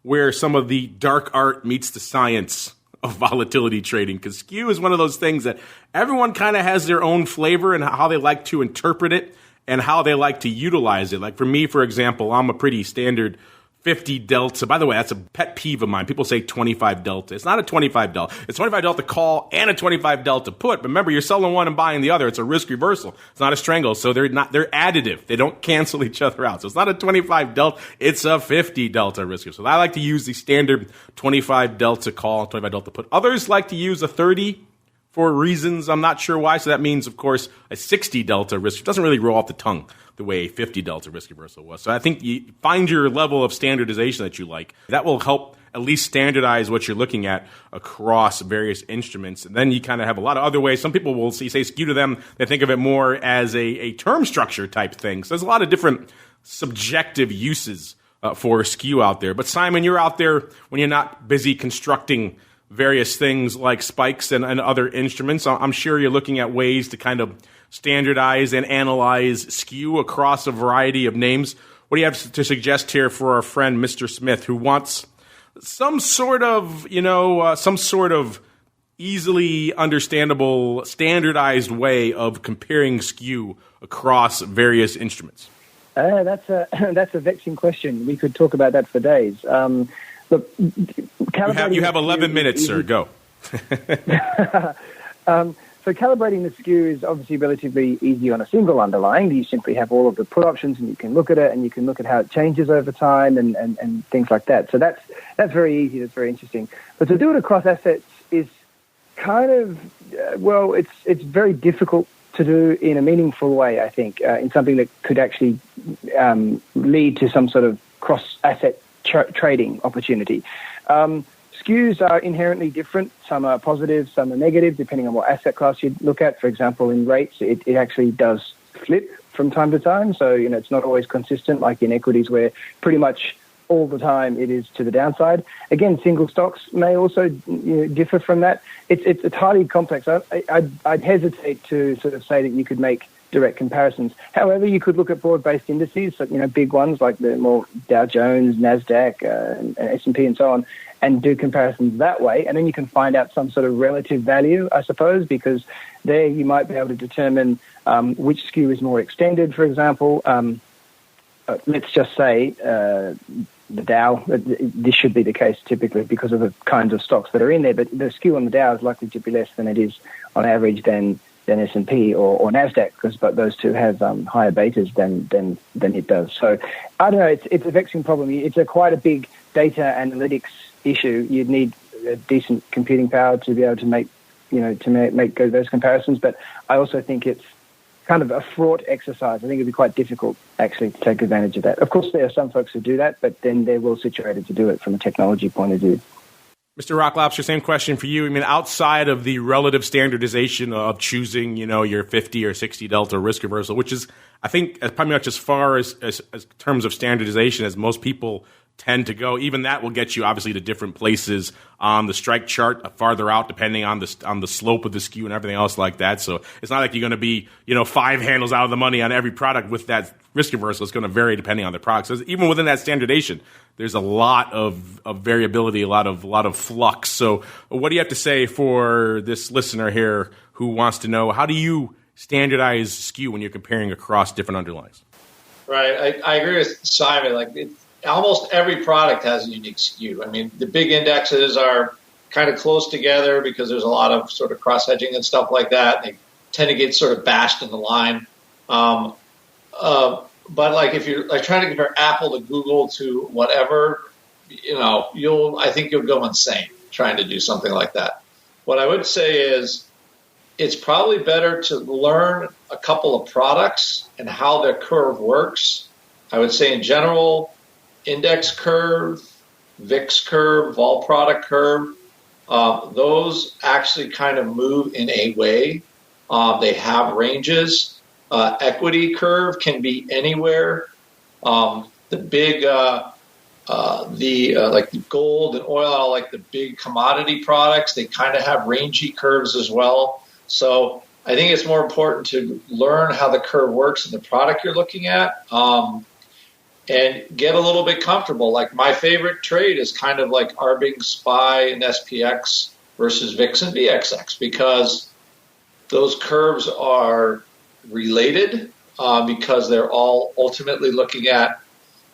where some of the dark art meets the science of volatility trading, because Skew is one of those things that everyone kind of has their own flavor and how they like to interpret it and how they like to utilize it. Like for me, for example, I'm a pretty standard 50 delta. By the way, that's a pet peeve of mine. People say 25 delta. It's not a 25 delta. It's 25 delta call and a 25 delta put. But remember, you're selling one and buying the other. It's a risk reversal. It's not a strangle. So they're additive. They don't cancel each other out. So it's not a 25 delta. It's a 50 delta risk reversal. So I like to use the standard 25 delta call, 25 delta put. Others like to use a 30 for reasons I'm not sure why. So that means, of course, a 60 delta risk. It doesn't really roll off the tongue the way a 50 delta risk reversal was. So I think you find your level of standardization that you like. That will help at least standardize what you're looking at across various instruments. And then you kind of have a lot of other ways. Some people will say Skew to them. They think of it more as a term structure type thing. So there's a lot of different subjective uses for Skew out there. But Simon, you're out there when you're not busy constructing various things like spikes and other instruments. I'm sure you're looking at ways to kind of standardize and analyze Skew across a variety of names. What do you have to suggest here for our friend Mr. Smith, who wants some sort of easily understandable, standardized way of comparing Skew across various instruments? That's a vexing question. We could talk about that for days. Look, you have 11 minutes, sir. Go. So calibrating the Skew is obviously relatively easy on a single underlying. You simply have all of the put options, and you can look at it, and you can look at how it changes over time, and things like that. So that's very easy. That's very interesting. But to do it across assets is kind of it's very difficult to do in a meaningful way. I think in something that could actually lead to some sort of cross-asset trading opportunity. Skews are inherently different. Some are positive, some are negative, depending on what asset class you look at. For example, in rates, it actually does flip from time to time. So, it's not always consistent like in equities where pretty much all the time it is to the downside. Again, single stocks may also differ from that. It's highly complex. I'd hesitate to sort of say that you could make direct comparisons. However, you could look at broad-based indices, so, big ones like the more Dow Jones, NASDAQ, and S&P and so on, and do comparisons that way. And then you can find out some sort of relative value, I suppose, because there you might be able to determine which Skew is more extended, for example. Let's just say the Dow, this should be the case typically because of the kinds of stocks that are in there, but the Skew on the Dow is likely to be less than it is on average than S&P or NASDAQ, because those two have higher betas than it does. So I don't know, it's a vexing problem. It's quite a big data analytics issue. You'd need a decent computing power to be able to make those comparisons, but I also think it's kind of a fraught exercise. I think it'd be quite difficult actually to take advantage of that. Of course, there are some folks who do that, but then they're well situated to do it from a technology point of view. Mr. Rock Lobster, same question for you. I mean, outside of the relative standardization of choosing, your 50 or 60 delta risk reversal, which is, I think, probably much as far as terms of standardization as most people tend to go. Even that will get you obviously to different places on the strike chart, farther out, depending on the slope of the Skew and everything else like that. So it's not like you're going to be 5 handles out of the money on every product with that risk reversal. It's going to vary depending on the product. So even within that standardization, there's a lot of variability, a lot of flux. So what do you have to say for this listener here who wants to know, how do you standardize Skew when you're comparing across different underlyings? Right. I agree with Simon. Almost every product has a unique Skew. I mean, the big indexes are kind of close together because there's a lot of sort of cross-hedging and stuff like that. They tend to get sort of bashed in the line. But if you're trying to compare Apple to Google to whatever, I think you'll go insane trying to do something like that. What I would say is it's probably better to learn a couple of products and how their curve works. I would say in general, index curve, VIX curve, vol product curve, those actually kind of move in a way. They have ranges. Equity curve can be anywhere. The big, like the gold and oil, all like the big commodity products, they kind of have rangy curves as well. So I think it's more important to learn how the curve works in the product you're looking at. And get a little bit comfortable. Like my favorite trade is kind of like arbing SPY and SPX versus VIX and VXX because those curves are related because they're all ultimately looking at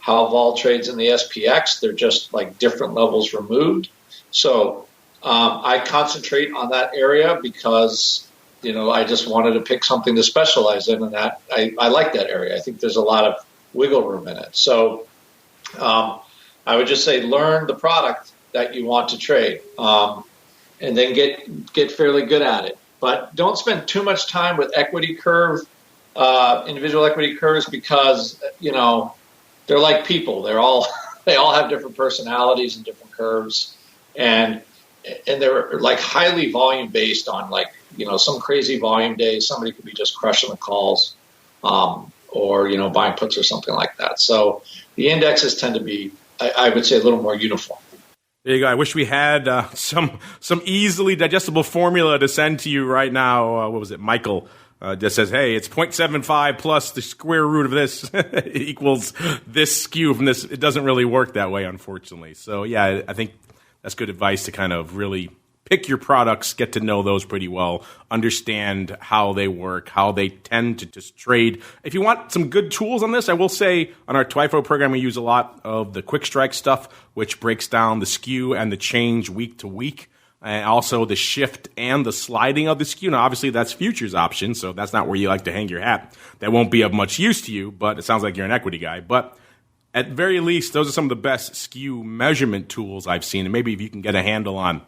how vol trades in the SPX. They're just like different levels removed. So I concentrate on that area because, I just wanted to pick something to specialize in, and that I like that area. I think there's a lot of wiggle room in it. So I would just say learn the product that you want to trade and then get fairly good at it. But don't spend too much time with equity curve, individual equity curves, because, they're like people. They all have different personalities and different curves. And they're like highly volume based on some crazy volume day. Somebody could be just crushing the calls. Or, buying puts or something like that. So The indexes tend to be, I would say, a little more uniform. There you go. I wish we had some easily digestible formula to send to you right now. What was it? Michael just says, hey, it's 0.75 plus the square root of this equals this skew from this. It doesn't really work that way, unfortunately. So, yeah, I think that's good advice to kind of really pick your products, get to know those pretty well, understand how they work, how they tend to just trade. If you want some good tools on this, I will say on our TWIFO program, we use a lot of the quick strike stuff, which breaks down the skew and the change week to week, and also the shift and the sliding of the skew. Now, obviously, that's futures option, so that's not where you like to hang your hat. That won't be of much use to you, but it sounds like you're an equity guy. But at very least, those are some of the best skew measurement tools I've seen, and maybe if you can get a handle on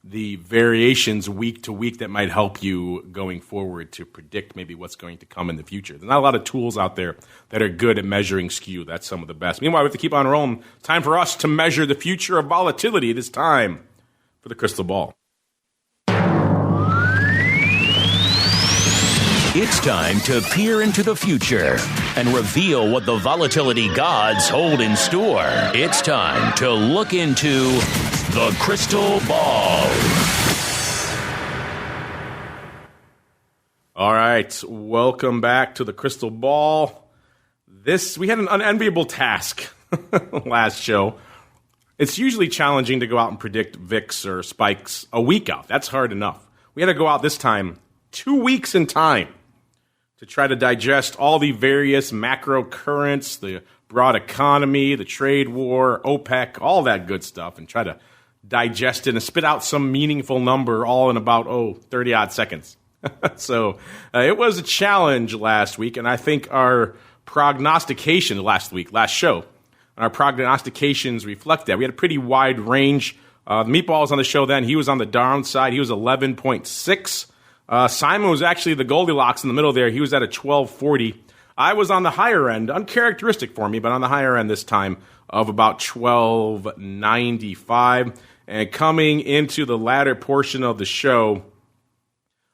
the variations week to week that might help you going forward to predict maybe what's going to come in the future. There's not a lot of tools out there that are good at measuring skew. That's some of the best. Meanwhile, we have to keep on rolling. Time for us to measure the future of volatility. It is time for the crystal ball. It's time to peer into the future and reveal what the volatility gods hold in store. It's time to look into the crystal ball. All right, welcome back to the crystal ball. We had an unenviable task last show. It's usually challenging to go out and predict VIX or spikes a week out. That's hard enough. We had to go out this time 2 weeks in time to try to digest all the various macro currents, the broad economy, the trade war, OPEC, all that good stuff, and try to digest it and spit out some meaningful number all in about, 30-odd seconds. So it was a challenge last week, and I think our prognostication last show, and our prognostications reflect that. We had a pretty wide range. Meatball was on the show then. He was on the downside. He was 11.6. Simon was actually the Goldilocks in the middle there. He was at a 12.40. I was on the higher end, uncharacteristic for me, but on the higher end this time of about 12.95. And coming into the latter portion of the show,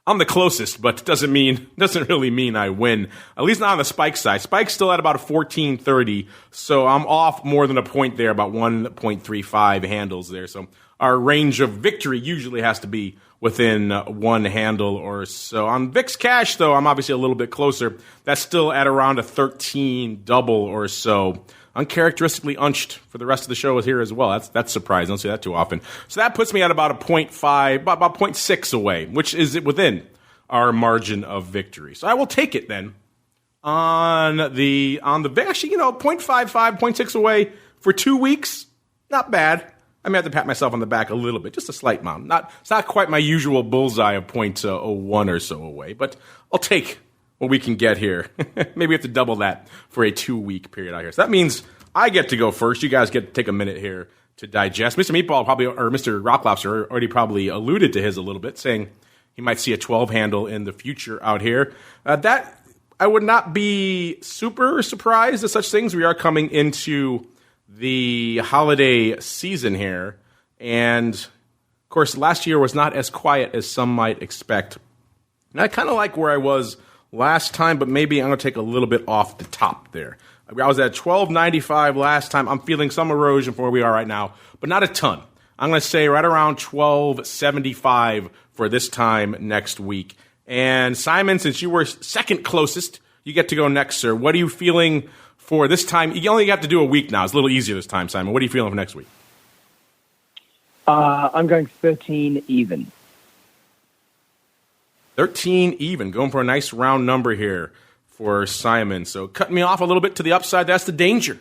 I'm the closest, but doesn't really mean I win. At least not on the spike side. Spike's still at about a 14.30, so I'm off more than a point there, about 1.35 handles there. So our range of victory usually has to be within one handle or so. On VIX Cash, though, I'm obviously a little bit closer. That's still at around a 13 double or so. Uncharacteristically unched for the rest of the show is here as well. That's surprising. I don't see that too often. So that puts me at about a 0.5, about 0.6 away, which is within our margin of victory. So I will take it then on the VIX. Actually, 0.55, 0.6 away for 2 weeks. Not bad. I may have to pat myself on the back a little bit, just a slight amount. It's not quite my usual bullseye of 0.01 or so away, but I'll take what we can get here. Maybe we have to double that for a 2-week period out here. So that means I get to go first. You guys get to take a minute here to digest. Mr. Meatball or Mr. Rock Lobster already probably alluded to his a little bit, saying he might see a 12 handle in the future out here. That I would not be super surprised at such things. We are coming into the holiday season here, and of course, last year was not as quiet as some might expect. And I kind of like where I was last time, but maybe I'm going to take a little bit off the top there. I was at 12.95 last time. I'm feeling some erosion from where we are right now, but not a ton. I'm going to say right around 12.75 for this time next week. And Simon, since you were second closest, you get to go next, sir. What are you feeling for this time? You only have to do a week now. It's a little easier this time, Simon. What are you feeling for next week? I'm going 13 even. 13 even, going for a nice round number here for Simon. So cutting me off a little bit to the upside. That's the danger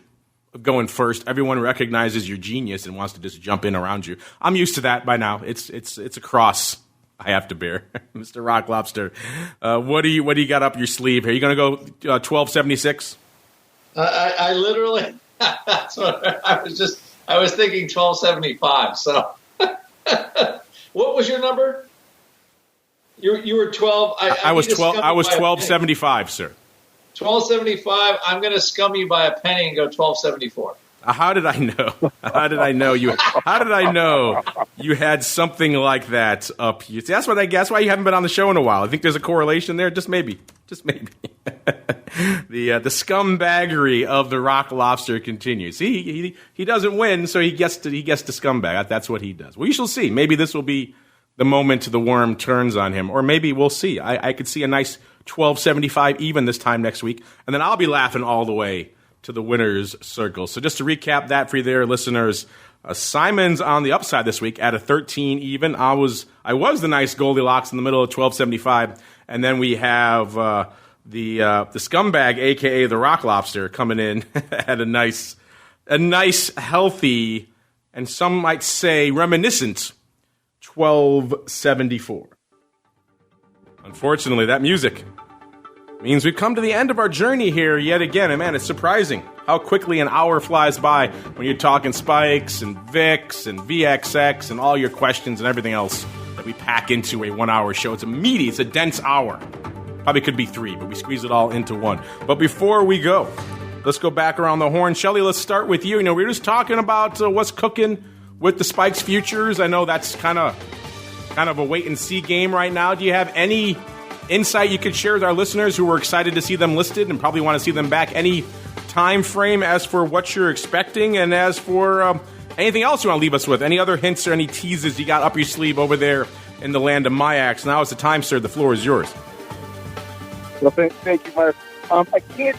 of going first. Everyone recognizes your genius and wants to just jump in around you. I'm used to that by now. It's a cross I have to bear. Mr. Rock Lobster, what do you got up your sleeve here? You going to go 12.76? I literally, that's what I was thinking 12.75. So what was your number? You were 12. I was 12. I was 12.75, sir. 12.75. I'm going to scum you by a penny and go 12.74. How did I know? How did I know you had something like that up here? See, that's why you haven't been on the show in a while. I think there's a correlation there. Just maybe. The scumbaggery of the Rock Lobster continues. See, he doesn't win, so he gets to scumbag. That's what he does. We shall see. Maybe this will be the moment the worm turns on him, or maybe we'll see. I could see a nice 12.75 even this time next week, and then I'll be laughing all the way to the winner's circle. So just to recap that for you there, listeners, Simon's on the upside this week at a 13 even. I was the nice Goldilocks in the middle of 12.75, and then we have the scumbag, aka the Rock Lobster, coming in at a nice healthy, and some might say reminiscent 12.74. Unfortunately, that music means we've come to the end of our journey here yet again. And man, it's surprising how quickly an hour flies by when you're talking spikes and VIX and VXX and all your questions and everything else that we pack into a 1 hour show. It's a meaty, it's a dense hour. Probably could be 3, but we squeeze it all into 1. But before we go, let's go back around the horn. Shelly, let's start with you. We were just talking about what's cooking with the spikes futures. I know that's kind of a wait-and-see game right now. Do you have any insight you could share with our listeners who were excited to see them listed and probably want to see them back? Any time frame as for what you're expecting, and as for anything else you want to leave us with? Any other hints or any teases you got up your sleeve over there in the land of MIAX? Now is the time, sir. The floor is yours. Well, thank you, Mark. I can't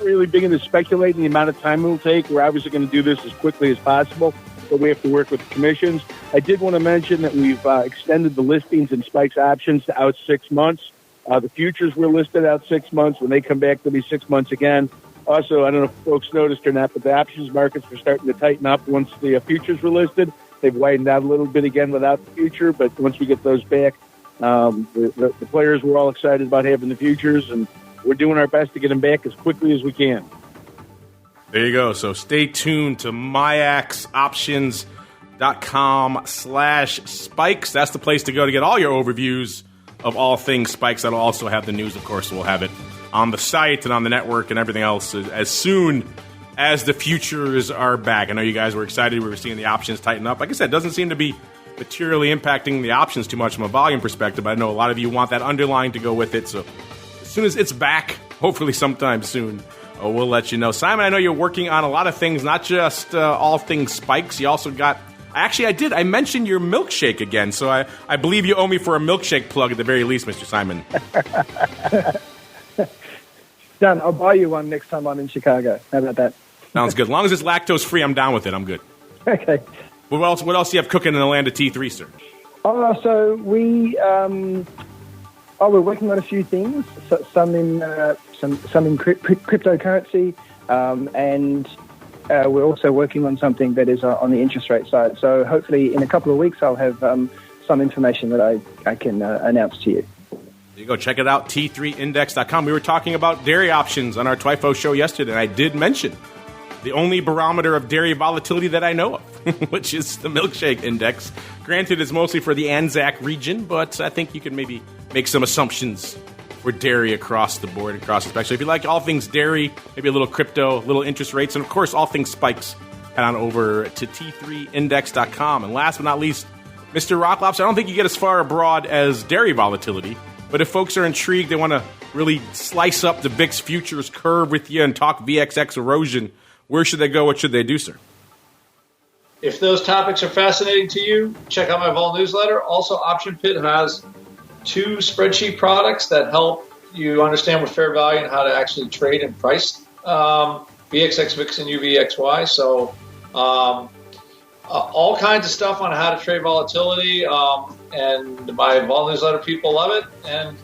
really begin to speculate on the amount of time it will take. We're obviously going to do this as quickly as possible, but we have to work with the commissions. I did want to mention that we've extended the listings and spikes options to out 6 months. The futures were listed out 6 months. When they come back, they'll be 6 months again. Also, I don't know if folks noticed or not, but the options markets were starting to tighten up once the futures were listed. They've widened out a little bit again without the future, but once we get those back, the players were all excited about having the futures, and we're doing our best to get them back as quickly as we can. There you go. So stay tuned to MIAXoptions.com/spikes. That's the place to go to get all your overviews of all things spikes. That'll also have the news, of course. We'll have it on the site and on the network and everything else as soon as the futures are back. I know you guys were excited. We were seeing the options tighten up. Like I said, it doesn't seem to be materially impacting the options too much from a volume perspective, but I know a lot of you want that underlying to go with it. So as soon as it's back, hopefully sometime soon, we'll let you know. Simon, I know you're working on a lot of things, not just all things spikes. You also got... Actually, I mentioned your milkshake again, so I believe you owe me for a milkshake plug at the very least, Mr. Simon. Done. I'll buy you one next time I'm in Chicago. How about that? Sounds good. As long as it's lactose-free, I'm down with it. I'm good. Okay. What else do you have cooking in the land of T3, sir? So we're working on a few things. Some in cryptocurrency, and we're also working on something that is on the interest rate side. So hopefully in a couple of weeks I'll have some information that I can announce to you. There you go. Check it out, T3index.com. We were talking about dairy options on our TWIFO show yesterday, and I did mention the only barometer of dairy volatility that I know of, which is the milkshake index. Granted, it's mostly for the Anzac region, but I think you can maybe make some assumptions for dairy across the board, across the spectrum. If you like all things dairy, maybe a little crypto, a little interest rates, and of course, all things spikes, head on over to T3index.com. And last but not least, Mr. Rock Lobster, I don't think you get as far abroad as dairy volatility, but if folks are intrigued, they want to really slice up the VIX futures curve with you and talk VXX erosion, where should they go? What should they do, sir? If those topics are fascinating to you, check out my Vol newsletter. Also, Option Pit has 2 spreadsheet products that help you understand what fair value and how to actually trade and price VXX, VIX, and UVXY. So all kinds of stuff on how to trade volatility, and my Vol newsletter people love it. And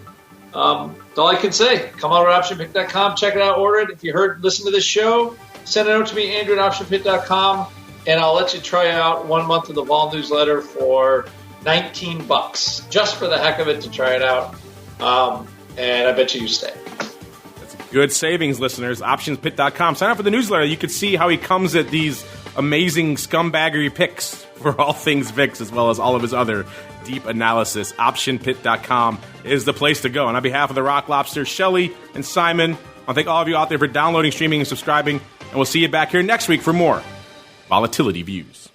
that's all I can say. Come over to OptionPit.com, check it out, order it. If you listen to this show, send it out to me, Andrew at OptionPit.com, and I'll let you try out 1 month of the Vol newsletter for $19, just for the heck of it to try it out. And I bet you stay. That's good savings, listeners. OptionsPit.com. Sign up for the newsletter. You can see how he comes at these amazing scumbaggery picks for all things VIX, as well as all of his other deep analysis. OptionPit.com is the place to go. And on behalf of the Rock Lobster, Shelly and Simon, I thank all of you out there for downloading, streaming, and subscribing. And we'll see you back here next week for more Volatility Views.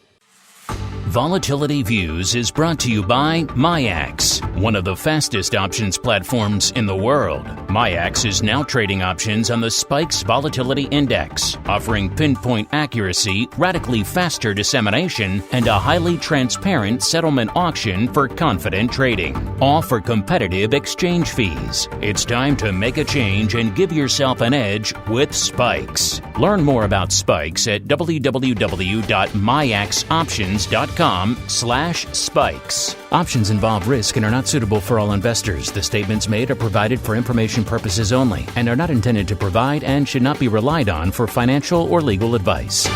Volatility Views is brought to you by MIAX, one of the fastest options platforms in the world. MIAX is now trading options on the SPIKES Volatility Index, offering pinpoint accuracy, radically faster dissemination, and a highly transparent settlement auction for confident trading, all for competitive exchange fees. It's time to make a change and give yourself an edge with SPIKES. Learn more about SPIKES at www.miaxoptions.com/spikes. Options involve risk and are not suitable for all investors. The statements made are provided for information purposes only and are not intended to provide and should not be relied on for financial or legal advice.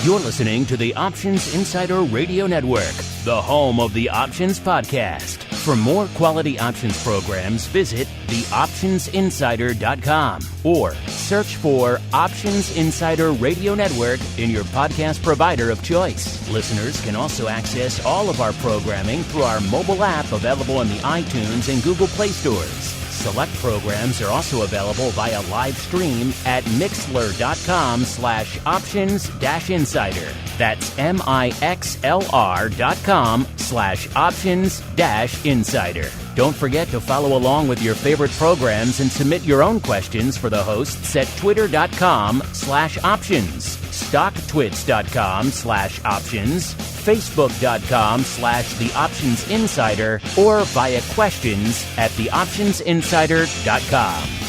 You're listening to the Options Insider Radio Network, the home of the Options Podcast. For more quality options programs, visit theoptionsinsider.com or search for Options Insider Radio Network in your podcast provider of choice. Listeners can also access all of our programming through our mobile app available in the iTunes and Google Play stores. Select programs are also available via live stream at mixlr.com/options-insider. That's mixlr.com/options-insider. Don't forget to follow along with your favorite programs and submit your own questions for the hosts at twitter.com/options, stocktwits.com/options, facebook.com/theoptionsinsider, or via questions at theoptionsinsider.com.